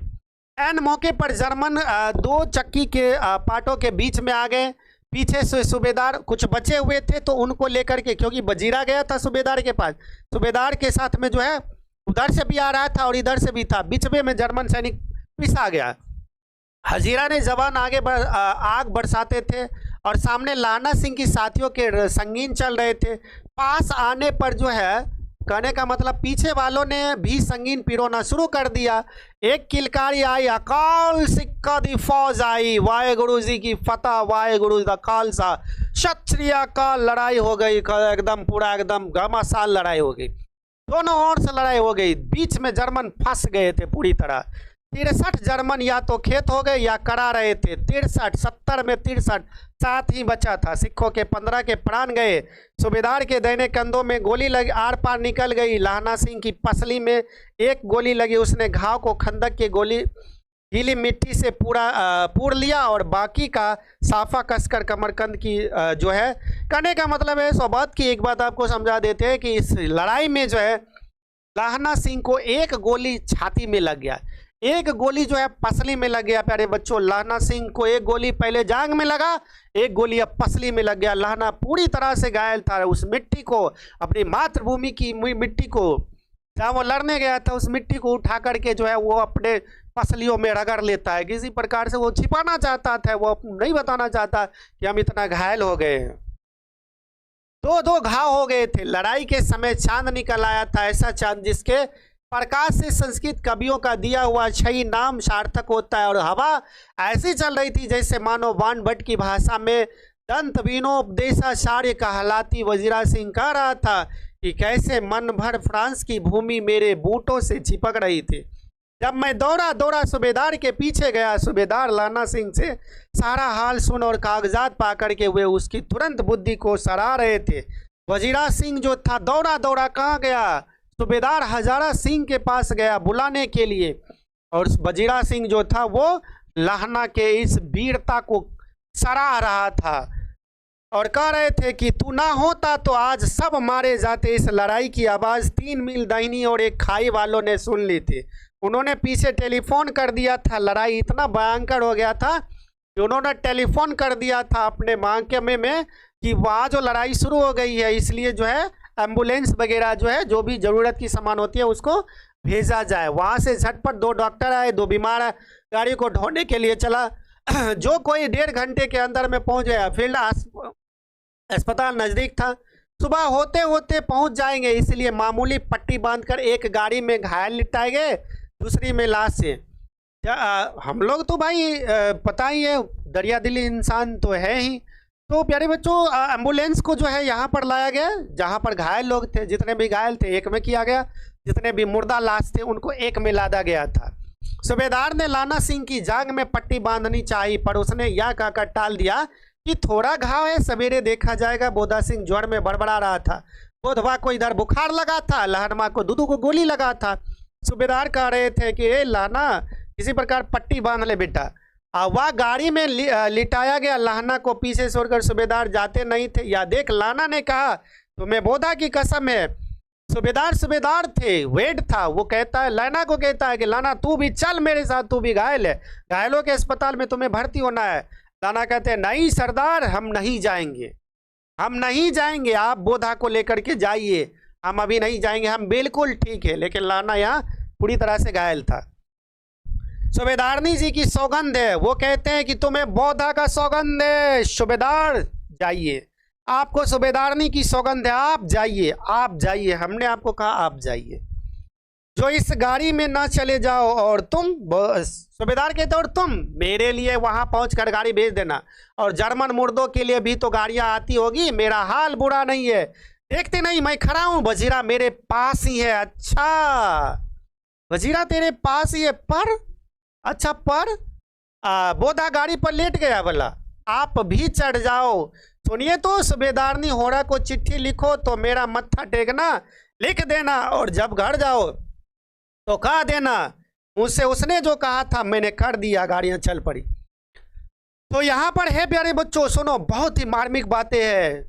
एन मौके पर जर्मन दो चक्की के पाटों के बीच में आ गए। पीछे से सूबेदार कुछ बचे हुए थे तो उनको लेकर के, क्योंकि वजीरा गया था सूबेदार के पास, सूबेदार के साथ में जो है उधर से भी आ रहा था और इधर से भी था, बीच में जर्मन सैनिक पिसा गया। हजीरा ने जवान आग बरसाते थे और सामने लाना सिंह की साथियों के संगीन चल रहे थे। पास आने पर जो है, कहने का मतलब पीछे वालों ने भी संगीन पिरोना शुरू कर दिया। एक किलकारी आई, अकाल सिक्का दी फौज आई, वाहे गुरु जी की फतह, वाहे गुरु दा खालसा, सत श्री अकाल। लड़ाई हो गई एकदम, पूरा एकदम घमासान लड़ाई हो गई, दोनों ओर से लड़ाई हो गई। बीच में जर्मन फंस गए थे पूरी तरह। 63 जर्मन या तो खेत हो गए या करा रहे थे। 63, 70 में 63, 7 ही बचा था। सिखों के 15 के प्राण गए। सूबेदार के दाहिने कंधों में गोली लगी, आर पार निकल गई। लाहना सिंह की पसली में एक गोली लगी, उसने घाव को खंदक की गोली गीली मिट्टी से पूर लिया और बाकी का साफा कसकर कमरकंद की जो है, कहने का मतलब है सोबत की। एक बात आपको समझा देते हैं कि इस लड़ाई में जो है लाहना सिंह को एक गोली छाती में लग गया, एक गोली जो है पसली में लग गया। प्यारे बच्चों, लाहना सिंह को एक गोली पहले जांग में लगा, एक गोली अब पसली में लग गया। लाहना पूरी तरह से घायल था। उस मिट्टी को, अपनी मातृभूमि की मिट्टी को, जहाँ वो लड़ने गया था, उस मिट्टी को उठा करके जो है वो अपने पसलियों में रगड़ लेता है। किसी प्रकार से वो छिपाना चाहता था, वो नहीं बताना चाहता कि हम इतना घायल हो गए हैं। दो घाव हो गए थे। लड़ाई के समय चांद निकल आया था, ऐसा चांद जिसके प्रकाश से संस्कृत कवियों का दिया हुआ छई नाम सार्थक होता है। और हवा ऐसी चल रही थी जैसे मानो वान भट्ट की भाषा में दंत विनोपदेशाचार्य कहलाती। वजीरा सिंह कह रहा था कि कैसे मन भर फ्रांस की भूमि मेरे बूटों से चिपक रही थी। जब मैं दौड़ा सूबेदार के पीछे गया, सूबेदार लाना सिंह से सारा हाल सुन और कागजात पा करके वे उसकी तुरंत बुद्धि को सराह रहे थे। वजीरा सिंह जो था दौड़ा कहाँ गया, सूबेदार हजारा सिंह के पास गया बुलाने के लिए। और वजीरा सिंह जो था वो लाहना के इस वीरता को सराह रहा था और कह रहे थे कि तू ना होता तो आज सब मारे जाते। इस लड़ाई की आवाज़ 3 मील दाहिनी और एक खाई वालों ने सुन ली थी। उन्होंने पीछे टेलीफोन कर दिया था। लड़ाई इतना भयंकर हो गया था कि उन्होंने टेलीफोन कर दिया था अपने महकमे में कि वहाँ जो लड़ाई शुरू हो गई है, इसलिए जो है एम्बुलेंस वगैरह जो है, जो भी ज़रूरत की सामान होती है उसको भेजा जाए। वहाँ से झटपट 2 डॉक्टर आए, 2 बीमार गाड़ी को ढोने के लिए चला। जो कोई 1.5 घंटे के अंदर में पहुँच गया। फील्ड अस्पताल नज़दीक था, सुबह होते होते पहुँच जाएंगे, इसलिए मामूली पट्टी बांधकर एक गाड़ी में घायल लिटाए गए, दूसरी में लाश से। हम लोग तो भाई पता ही है, दरिया दिली इंसान तो है ही। तो प्यारे बच्चों, एम्बुलेंस को जो है यहाँ पर लाया गया, जहाँ पर घायल लोग थे, जितने भी घायल थे एक में किया गया, जितने भी मुर्दा लाश थे उनको एक में लादा गया था। सूबेदार ने लाना सिंह की जांग में पट्टी बांधनी चाहिए, पर उसने यह कहकर टाल दिया कि थोड़ा घाव है, सवेरे देखा जाएगा। बोधा सिंह ज्वर में बड़बड़ा रहा था। बोधवा को इधर बुखार लगा था, लहरमा को दूधू को गोली लगा था। सूबेदार कह रहे थे कि ए लाना, किसी प्रकार पट्टी बांध ले बेटा। वह गाड़ी में लिटाया गया। लाहना को पीछे छोड़कर सूबेदार जाते नहीं थे। या देख, लाना ने कहा, तुम्हें बोधा की कसम है। सूबेदार थे, वेड था। वो कहता है, लाना को कहता है कि लाना तू भी चल मेरे साथ, तू भी घायल है, घायलों के अस्पताल में तुम्हें भर्ती होना है। लाना कहते हैं, नहीं सरदार, हम नहीं जाएंगे, हम नहीं जाएंगे, आप बोधा को लेकर के जाइए, हम अभी नहीं जाएंगे, हम बिल्कुल ठीक है। लेकिन लाना यहाँ पूरी तरह से घायल था। सूबेदारनी जी की सौगंध है, वो कहते हैं कि तुम्हें बोधा का सौगंध है, सूबेदार जाइए, आपको सूबेदारनी की सौगंध है, आप जाइए, आप जाइए, हमने आपको कहा आप जाइए। जो इस गाड़ी में ना चले जाओ और तुम, सूबेदार कहते और तुम मेरे लिए वहां पहुंचकर गाड़ी भेज देना, और जर्मन मुर्दों के लिए भी तो गाड़ियां आती होगी, मेरा हाल बुरा नहीं है, देखते नहीं मैं खड़ा हूं, वजीरा मेरे पास ही है। अच्छा, वजीरा तेरे पास ही है, पर अच्छा, पर बोधा गाड़ी पर लेट गया बोला, आप भी चढ़ जाओ। सुनिए तो, सूबेदारनी होड़ा को चिट्ठी लिखो तो मेरा मत्था टेकना, लिख देना, और जब घर जाओ तो कह देना मुझसे उसने जो कहा था मैंने कर दिया। गाड़ियां चल पड़ी। तो यहाँ पर है प्यारे बच्चों, सुनो, बहुत ही मार्मिक बातें हैं।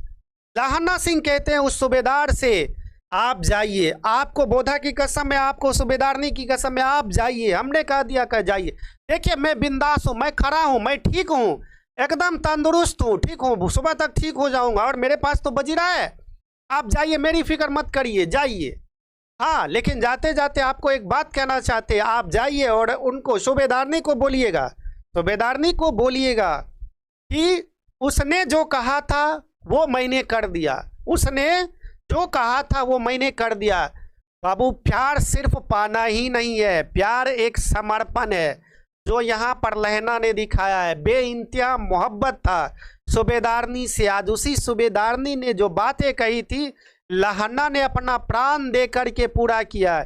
लाहना सिंह कहते हैं उस सूबेदार से, आप जाइए, आपको बोधा की कसम है, आपको सूबेदारनी की कसम है, आप जाइए, हमने कह दिया कर जाइए। देखिए मैं बिंदास हूँ, मैं खड़ा हूँ, मैं ठीक हूँ, एकदम तंदुरुस्त हूँ, ठीक हूँ, सुबह तक ठीक हो जाऊंगा और मेरे पास तो बजीरा है। आप जाइए, मेरी फिक्र मत करिए, जाइए। हाँ, लेकिन जाते जाते आपको एक बात कहना चाहते हैं, आप जाइए और उनको सूबेदारनी को बोलिएगा, सूबेदारनी को बोलिएगा कि उसने जो कहा था वो मैंने कर दिया, उसने जो कहा था वो मैंने कर दिया। बाबू प्यार सिर्फ पाना ही नहीं है, प्यार एक समर्पण है, जो यहाँ पर लहना ने दिखाया है। बेइंतहा मोहब्बत था सूबेदारनी से। आज उसी सूबेदारनी ने जो बातें कही थी, लहना ने अपना प्राण दे करके पूरा किया।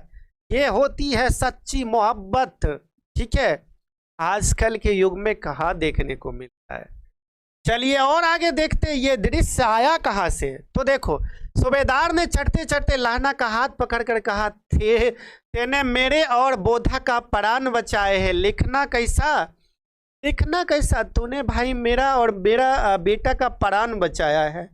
ये होती है सच्ची मोहब्बत, ठीक है। आजकल के युग में कहाँ देखने को मिलता है। चलिए और आगे देखते ये दृश्य आया कहाँ से। तो देखो सूबेदार ने चढ़ते चढ़ते लहना का हाथ पकड़कर कहा, तेने मेरे और बोधा का प्राण बचाए है, लिखना कैसा, लिखना कैसा, तूने भाई मेरा और मेरा बेटा का प्राण बचाया है,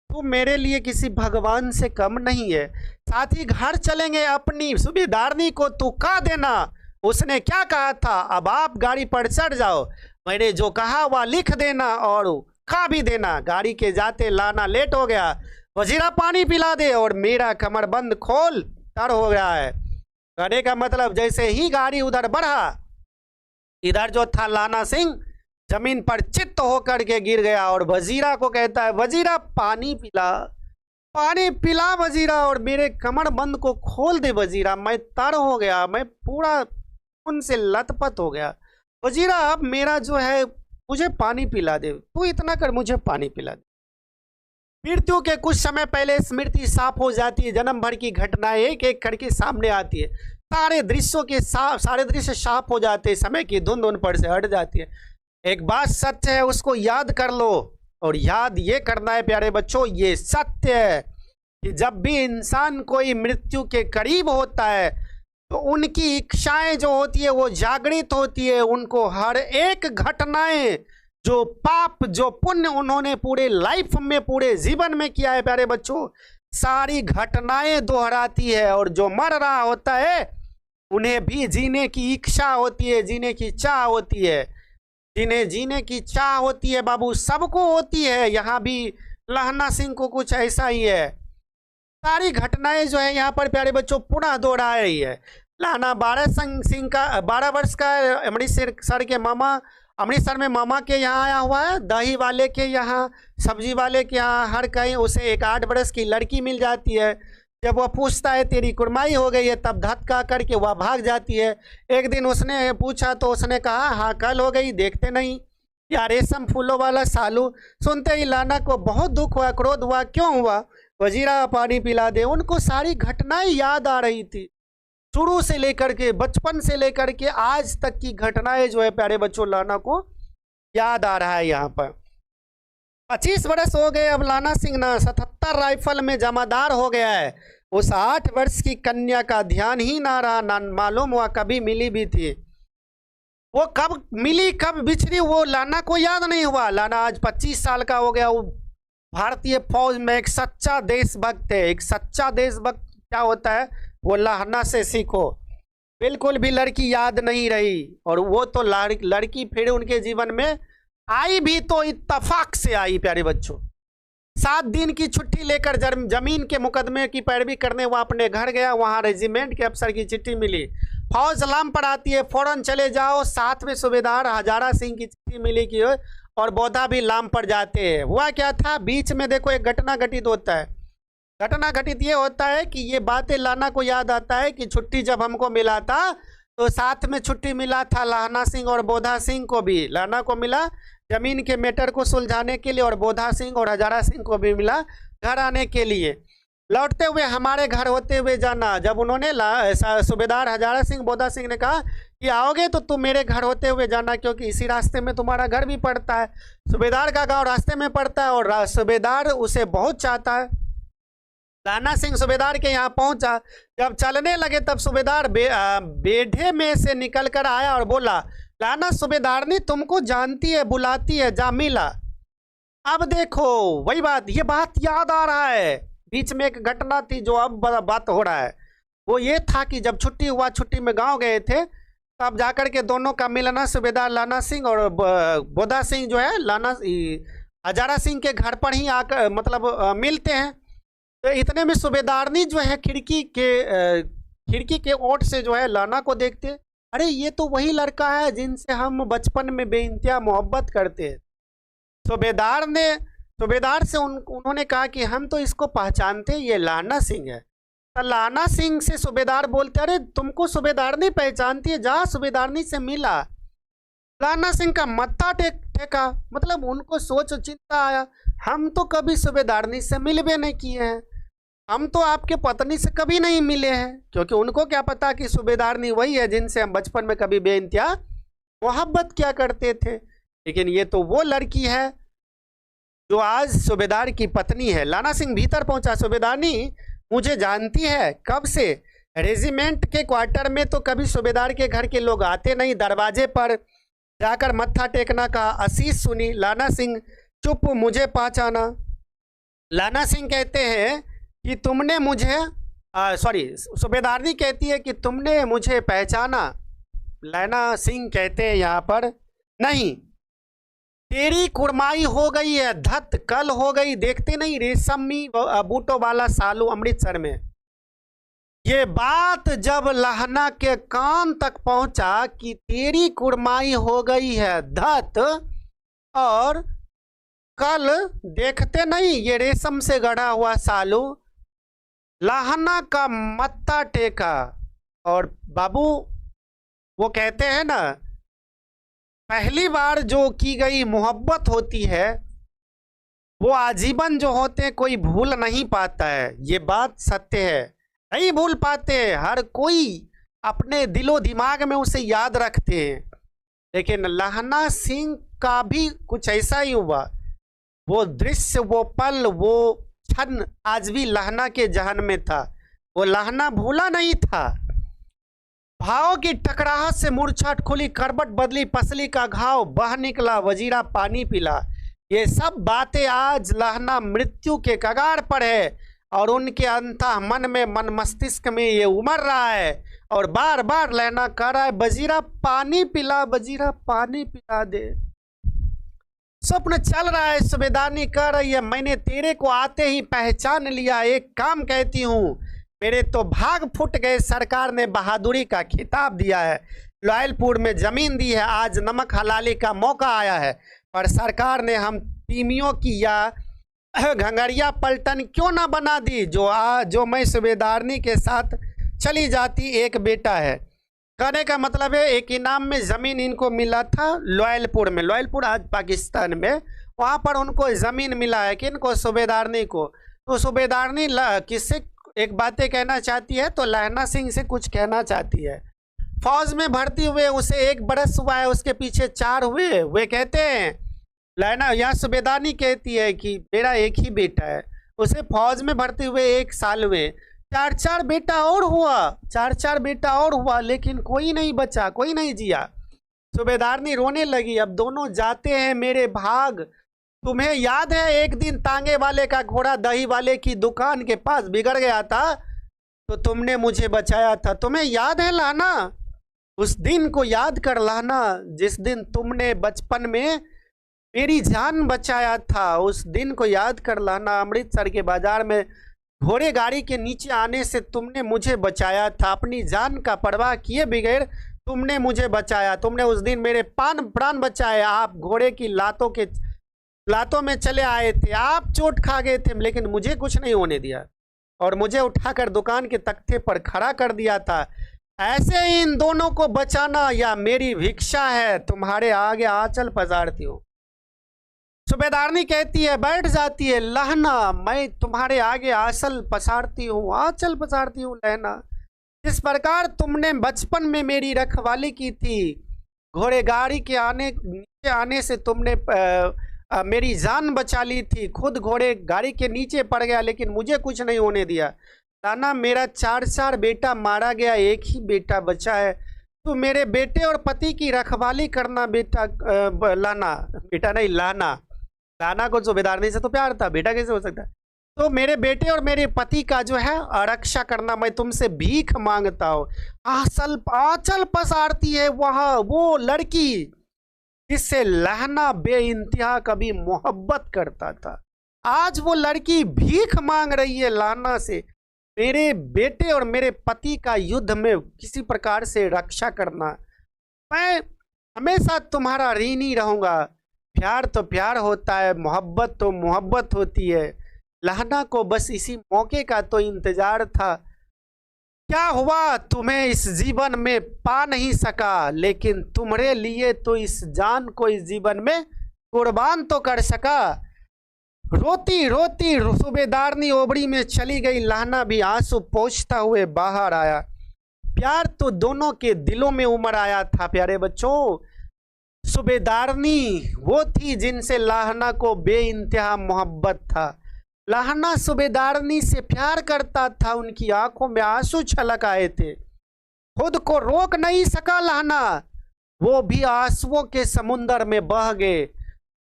तू मेरे लिए किसी भगवान से कम नहीं है। साथ ही घर चलेंगे, अपनी सूबेदारनी को तू कह देना उसने क्या कहा था, अब आप गाड़ी पर चढ़ जाओ, मैंने जो कहा वह लिख देना और खा भी देना। गाड़ी के जाते लाना लेट हो गया, वजीरा पानी पिला दे और मेरा कमरबंद खोल तर हो गया है। कहने का मतलब जैसे ही गाड़ी उधर बढ़ा, इधर जो था लाना सिंह जमीन पर चित्त होकर के गिर गया और वजीरा को कहता है, वजीरा पानी पिला, पानी पिला वजीरा और मेरे कमरबंद को खोल दे वजीरा, मैं तर हो गया, मैं पूरा उनसे लथपथ हो गया। वजीरा अब मेरा जो है मुझे पानी पिला दे, तू इतना कर मुझे पानी पिला दे। मृत्यु के कुछ समय पहले स्मृति साफ हो जाती है, जन्म भर की घटनाएं एक एक करके सामने आती है, सारे दृश्यों के सारे दृश्य साफ हो जाते हैं, समय की धुंध उन पर से हट जाती है। एक बात सत्य है, उसको याद कर लो, और याद ये करना है प्यारे बच्चों, ये सत्य है कि जब भी इंसान कोई मृत्यु के करीब होता है तो उनकी इच्छाएं जो होती है वो जागृत होती है। उनको हर एक घटनाएं, जो पाप जो पुण्य उन्होंने पूरे लाइफ में, पूरे जीवन में किया है प्यारे बच्चों, सारी घटनाएं दोहराती है। और जो मर रहा होता है उन्हें भी जीने की इच्छा होती है, जीने की चाह होती है, जिन्हें जीने की चाह होती है बाबू सबको होती है। यहाँ भी लहना सिंह को कुछ ऐसा ही है। सारी घटनाएं जो है यहाँ पर प्यारे बच्चों पुनः दोहरा रही है। लहना 12 वर्ष का अमृतसर के मामा, अमृतसर में मामा के यहाँ आया हुआ है, दही वाले के यहाँ, सब्जी वाले के यहाँ, हर कहीं उसे एक 8 वर्ष की लड़की मिल जाती है। जब वह पूछता है तेरी कुर्माई हो गई है, तब धक्का करके वह भाग जाती है। एक दिन उसने पूछा तो उसने कहा हाँ कल हो गई, देखते नहीं या रेशम फूलों वाला सालू। सुनते ही लाना को बहुत दुख हुआ, क्रोध हुआ, क्यों हुआ, वजीरा पानी पिला दे। उनको सारी घटनाएं याद आ रही थी, शुरू से लेकर के, बचपन से लेकर के आज तक की घटनाएं जो है प्यारे बच्चों लाना को याद आ रहा है। यहाँ पर 25 वर्ष हो गए, अब लाना सिंह ना 77 राइफल में जमादार हो गया है। उस 8 वर्ष की कन्या का ध्यान ही ना रहा, ना मालूम हुआ कभी मिली भी थी, वो कब मिली कब बिछड़ी वो लाना को याद नहीं हुआ। लाना आज 25 साल का हो गया, वो भारतीय फौज में एक सच्चा देशभक्त है। एक सच्चा देशभक्त क्या होता है वो लहना से सीखो। बिल्कुल भी लड़की याद नहीं रही, और वो तो लड़की फिर उनके जीवन में आई भी तो इत्तफाक से आई प्यारे बच्चों। 7 दिन की छुट्टी लेकर जमीन के मुकदमे की पैरवी करने वो अपने घर गया। वहाँ रेजिमेंट के अफसर की चिट्ठी मिली, फौज लाम पर आती है, फौरन चले जाओ। साथ में सूबेदार हजारा सिंह की चिट्ठी मिली कि और बोधा भी लाम पर जाते हैं। हुआ क्या था, बीच में देखो एक घटना घटित होता है। घटना घटित ये होता है कि ये बातें लाना को याद आता है कि छुट्टी जब हमको मिला था तो साथ में छुट्टी मिला था लहना सिंह और बोधा सिंह को भी। लाना को मिला जमीन के मैटर को सुलझाने के लिए, और बोधा सिंह और हजारा सिंह को भी मिला घर आने के लिए। लौटते हुए हमारे घर होते हुए जाना। जब उन्होंने सूबेदार हजारा सिंह बोधा सिंह ने कहा कि आओगे तो तुम मेरे घर होते हुए जाना, क्योंकि इसी रास्ते में तुम्हारा घर भी पड़ता है। सूबेदार का गांव रास्ते में पड़ता है और सूबेदार उसे बहुत चाहता है। लाना सिंह सूबेदार के यहाँ पहुंचा। जब चलने लगे तब सूबेदार बेढ़े में से निकल कर आया और बोला, लाना सूबेदारनी तुमको जानती है, बुलाती है, जा मिला। अब देखो वही बात, ये बात याद आ रहा है, बीच में एक घटना थी जो अब बात हो रहा है, वो ये था कि जब छुट्टी हुआ, छुट्टी में गांव गए थे, तब जाकर के दोनों का मिलना सूबेदार लाना सिंह और बोदा सिंह जो है हजारा सिंह के घर पर ही आकर मतलब मिलते हैं। तो इतने में सूबेदारनी जो है खिड़की के ओट से जो है लाना को देखते, अरे ये तो वही लड़का है जिनसे हम बचपन में बेइंतहा मोहब्बत करते हैं। सूबेदार से उन्होंने कहा कि हम तो इसको पहचानते, ये लाना सिंह है। तो लाना सिंह से सूबेदार बोलते, अरे तुमको सूबेदारनी पहचानती है, जा सूबेदारनी से मिला। लाना सिंह का मत्था टेका, मतलब उनको सोच चिंता आया, हम तो कभी सूबेदारनी से मिलबे नहीं किए हैं, हम तो आपके पत्नी से कभी नहीं मिले हैं, क्योंकि उनको क्या पता कि सूबेदारनी वही है जिनसे हम बचपन में कभी बेइंतहा मोहब्बत क्या करते थे। लेकिन ये तो वो लड़की है जो आज सूबेदार की पत्नी है। लाना सिंह भीतर पहुंचा, सूबेदारनी मुझे जानती है, कब से? रेजिमेंट के क्वार्टर में तो कभी सूबेदार के घर के लोग आते नहीं, दरवाजे पर जाकर मत्था टेकना का आशीष सुनी। लाना सिंह चुप, मुझे पहचाना? लाना सिंह कहते हैं कि तुमने मुझे सूबेदारनी कहती है कि तुमने मुझे पहचाना। लाना सिंह कहते हैं यहाँ पर, नहीं, तेरी कुड़माई हो गई है, धत कल हो गई, देखते नहीं रेशमी बूटों वाला सालू अमृतसर में। ये बात जब लहना के कान तक पहुंचा कि तेरी कुड़माई हो गई है धत और कल देखते नहीं ये रेशम से गढ़ा हुआ सालू, लहना का मत्था टेका। और बाबू वो कहते हैं ना, पहली बार जो की गई मोहब्बत होती है वो आजीवन जो होते हैं कोई भूल नहीं पाता है, ये बात सत्य है, नहीं भूल पाते। हर कोई अपने दिलो दिमाग में उसे याद रखते हैं। लेकिन लाना सिंह का भी कुछ ऐसा ही हुआ। वो दृश्य, वो पल, वो क्षण आज भी लाना के जहन में था। वो लाना भूला नहीं था। भाव की टकराहट से मूर्छाट खुली, करबट बदली पसली का घाव, बह निकला वजीरा पानी पिला। ये सब बातें आज लाना मृत्यु के कगार पर है और उनके अंतः मन में, मन मस्तिष्क में ये उमड़ रहा है और बार बार लाना कह रहा है, वजीरा पानी पिला, वजीरा पानी पिला दे। स्वप्न चल रहा है, सूबेदारनी कह रही है, मैंने तेरे को आते ही पहचान लिया, एक काम कहती हूँ, मेरे तो भाग फूट गए, सरकार ने बहादुरी का खिताब दिया है, लॉयलपुर में जमीन दी है, आज नमक हलाली का मौका आया है, पर सरकार ने हम तीमियों की या घंगरिया पलटन क्यों ना बना दी, जो मैं सूबेदारनी के साथ चली जाती। एक बेटा है, कहने का मतलब है एक इनाम में ज़मीन इनको मिला था लॉयलपुर में, लॉयलपुर आज पाकिस्तान में, वहाँ पर उनको ज़मीन मिला है, किनको? सूबेदारनी को। तो सूबेदारनी किससे एक बातें कहना चाहती है, तो लाना सिंह से कुछ कहना चाहती है। फौज में भर्ती हुए उसे 1 बरस हुआ है, उसके पीछे 4 हुए। वे कहते हैं, लाना यहाँ सूबेदारनी कहती है कि मेरा एक ही बेटा है, उसे फौज में भर्ती हुए 1 साल हुए, 4 बेटा और हुआ, 4 बेटा और हुआ, लेकिन कोई नहीं बचा, कोई नहीं जिया। सूबेदारनी रोने लगी, अब दोनों जाते हैं मेरे भाग। तुम्हें याद है एक दिन तांगे वाले का घोड़ा दही वाले की दुकान के पास बिगड़ गया था, तो तुमने मुझे बचाया था, तुम्हें याद है लाना? उस दिन को याद कर लाना, जिस दिन तुमने बचपन में मेरी जान बचाया था, उस दिन को याद कर लाना। अमृतसर के बाजार में घोड़े गाड़ी के नीचे आने से तुमने मुझे बचाया था, अपनी जान का परवाह किए बगैर तुमने मुझे बचाया, तुमने उस दिन मेरे प्राण बचाए। आप घोड़े की लातों में चले आए थे, आप चोट खा गए थे, लेकिन मुझे कुछ नहीं होने दिया और मुझे उठाकर दुकान के तख्ते पर खड़ा कर दिया था। ऐसे ही इन दोनों को बचाना या मेरी भिक्षा है, तुम्हारे आगे आंचल पसारती हूँ। सूबेदारनी कहती है, बैठ जाती है, लहना मैं तुम्हारे आगे आंचल पसारती हूँ, आंचल पसारती हूँ लहना। जिस प्रकार तुमने बचपन में मेरी रखवाली की थी, घोड़े गाड़ी के नीचे आने से तुमने मेरी जान बचा ली थी, खुद घोड़े गाड़ी के नीचे पड़ गया लेकिन मुझे कुछ नहीं होने दिया। लाना मेरा 4 बेटा मारा गया, एक ही बेटा बचा है, तो मेरे बेटे और पति की रखवाली करना बेटा। लाना, बेटा नहीं लाना, लाना को सूबेदारनी से तो प्यार था, बेटा कैसे हो सकता है? तो मेरे बेटे और मेरे पति का जो है रक्षा करना, मैं तुमसे भीख मांगता हूँ। आंचल पसारती है वह वो लड़की जिससे लहना बेइंतहा कभी मोहब्बत करता था। आज वो लड़की भीख मांग रही है लहना से, मेरे बेटे और मेरे पति का युद्ध में किसी प्रकार से रक्षा करना। मैं हमेशा तुम्हारा ऋणी रहूंगा। प्यार तो प्यार होता है, मोहब्बत तो मोहब्बत होती है। लहना को बस इसी मौके का तो इंतजार था। क्या हुआ, तुम्हें इस जीवन में पा नहीं सका, लेकिन तुम्हारे लिए तो इस जान को इस जीवन में कुर्बान तो कर सका। रोती रोती सूबेदारनी ओबड़ी में चली गई, लहना भी आंसू पोंछता हुए बाहर आया। प्यार तो दोनों के दिलों में उमड़ आया था प्यारे बच्चों। सूबेदारनी वो थी जिनसे लहना को बेइंतहा मोहब्बत था। लहना सूबेदारनी से प्यार करता था, उनकी आंखों में आंसू छलक आए थे। खुद को रोक नहीं सका लहना, वो भी आंसुओं के समुंदर में बह गए,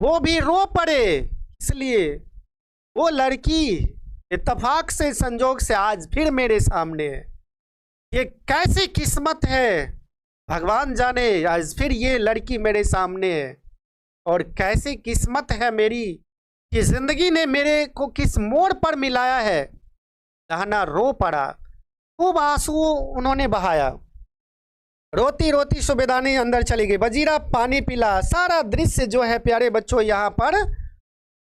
वो भी रो पड़े। इसलिए वो लड़की इत्तेफाक से संजोग से आज फिर मेरे सामने है। ये कैसी किस्मत है भगवान जाने, आज फिर ये लड़की मेरे सामने है। और कैसी किस्मत है मेरी कि जिंदगी ने मेरे को किस मोड़ पर मिलाया है। लहना रो पड़ा, खूब आंसू उन्होंने बहाया। रोती रोती सूबेदारनी अंदर चली गई। वजीरा पानी पिला। सारा दृश्य जो है प्यारे बच्चों यहाँ पर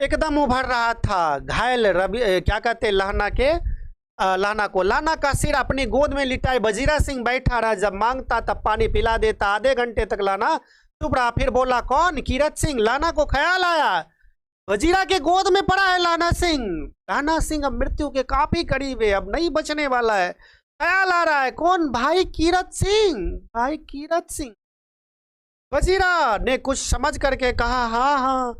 एकदम उभर रहा था। घायल क्या कहते लहना के लहना का सिर अपनी गोद में लिटाए वजीरा सिंह बैठा रहा। जब मांगता तब पानी पिला देता। आधे घंटे तक लहना चुप रहा। फिर बोला, कौन? कीरत सिंह। लहना को ख्याल आया वजीरा के गोद में पड़ा है लहना सिंह। लहना सिंह अब मृत्यु के काफी करीब है, अब नहीं बचने वाला है। ख्याल आ रहा है, कौन? भाई कीरत सिंह, भाई कीरत सिंह। वजीरा ने कुछ समझ करके कहा, हाँ हाँ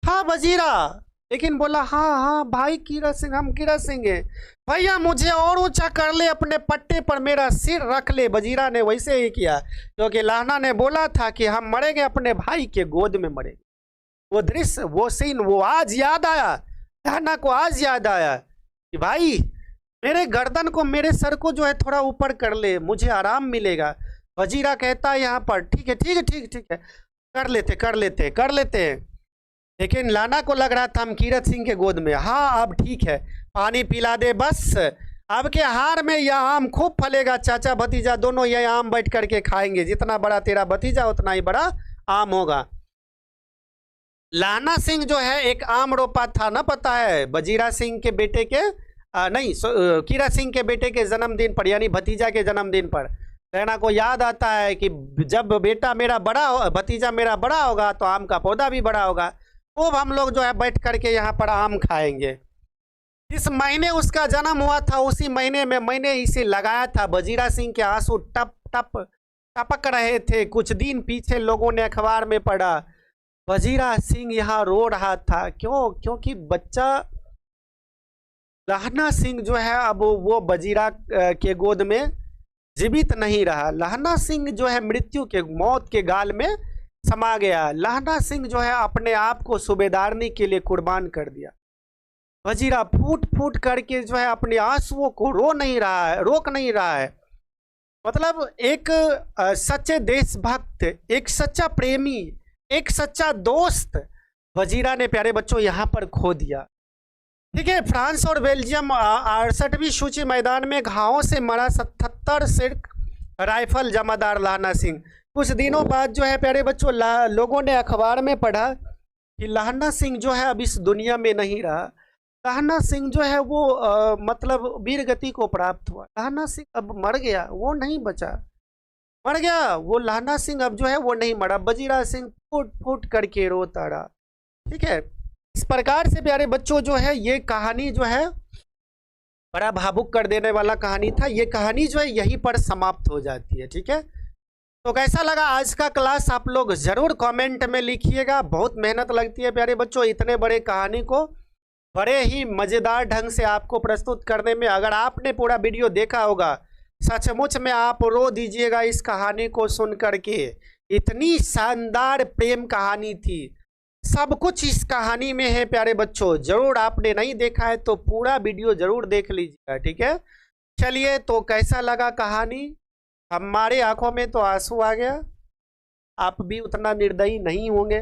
हाँ वजीरा, लेकिन बोला हाँ हाँ भाई कीरत सिंह, हम कीरत सिंह हैं। भैया मुझे और ऊंचा कर ले, अपने पट्टे पर मेरा सिर रख ले। वजीरा ने वैसे ही किया, क्योंकि लहना ने बोला था कि हम मरेंगे अपने भाई के गोद में मरेंगे। वो दृश्य, वो सीन, वो आज याद आया लहना को। आज याद आया कि भाई मेरे गर्दन को, मेरे सर को जो है थोड़ा ऊपर कर ले, मुझे आराम मिलेगा। वजीरा कहता है यहाँ पर, ठीक है ठीक है ठीक ठीक है, कर लेते कर लेते कर लेते हैं। लेकिन लहना को लग रहा था हम कीरत सिंह के गोद में। हाँ अब ठीक है, पानी पिला दे बस। अब के हार में यह आम खूब फलेगा, चाचा भतीजा दोनों यह आम बैठ करके खाएंगे। जितना बड़ा तेरा भतीजा उतना ही बड़ा आम होगा। लहना सिंह जो है एक आम रोपा था ना, पता है, वजीरा सिंह के बेटे के कीरत सिंह के बेटे के जन्मदिन पर, यानी भतीजा के जन्मदिन पर। लहना को याद आता है कि जब बेटा मेरा बड़ा हो, भतीजा मेरा बड़ा होगा तो आम का पौधा भी बड़ा होगा। खूब हम लोग जो है बैठ करके यहाँ पर आम खाएंगे। इस महीने उसका जन्म हुआ था, उसी महीने में मैंने इसे लगाया था। वजीरा सिंह के आंसू टप टप टपक रहे थे। कुछ दिन पीछे लोगों ने अखबार में पढ़ा, वजीरा सिंह यहाँ रो रहा था। क्यों? क्योंकि बच्चा लहना सिंह जो है अब वो वजीरा के गोद में जीवित नहीं रहा। लहना सिंह जो है मृत्यु के, मौत के गाल में समा गया। लहना सिंह जो है अपने आप को सूबेदारनी के लिए कुर्बान कर दिया। वजीरा फूट फूट करके जो है अपने आंसुओं को रोक नहीं रहा है। मतलब एक सच्चे देशभक्त, एक सच्चा प्रेमी, एक सच्चा दोस्त वजीरा ने प्यारे बच्चों यहाँ पर खो दिया। ठीक है, फ्रांस और बेल्जियम 68वीं सूची मैदान में घावों से मरा 77 सिर्क राइफल जमादार लहना सिंह। कुछ दिनों बाद जो है प्यारे बच्चों लोगों ने अखबार में पढ़ा कि लहना सिंह जो है अब इस दुनिया में नहीं रहा। लहना सिंह जो है वो मतलब वीर गति को प्राप्त हुआ। लहना सिंह अब मर गया, वो नहीं बचा, मर गया वो। लहना सिंह अब जो है वो नहीं मरा। वजीरा सिंह फूट फूट करके रोता रहा। ठीक है, इस प्रकार से प्यारे बच्चों जो है ये कहानी जो है बड़ा भावुक कर देने वाला कहानी था। ये कहानी जो है यहीं पर समाप्त हो जाती है। ठीक है, तो कैसा लगा आज का क्लास आप लोग जरूर कमेंट में लिखिएगा। बहुत मेहनत लगती है प्यारे बच्चों इतने बड़े कहानी को बड़े ही मज़ेदार ढंग से आपको प्रस्तुत करने में। अगर आपने पूरा वीडियो देखा होगा सचमुच में आप रो दीजिएगा इस कहानी को सुन करके। इतनी शानदार प्रेम कहानी थी। सब कुछ इस कहानी में है प्यारे बच्चों। जरूर आपने नहीं देखा है तो पूरा वीडियो जरूर देख लीजिएगा, ठीक है। चलिए, तो कैसा लगा कहानी? हमारे आंखों में तो आंसू आ गया। आप भी उतना निर्दयी नहीं होंगे।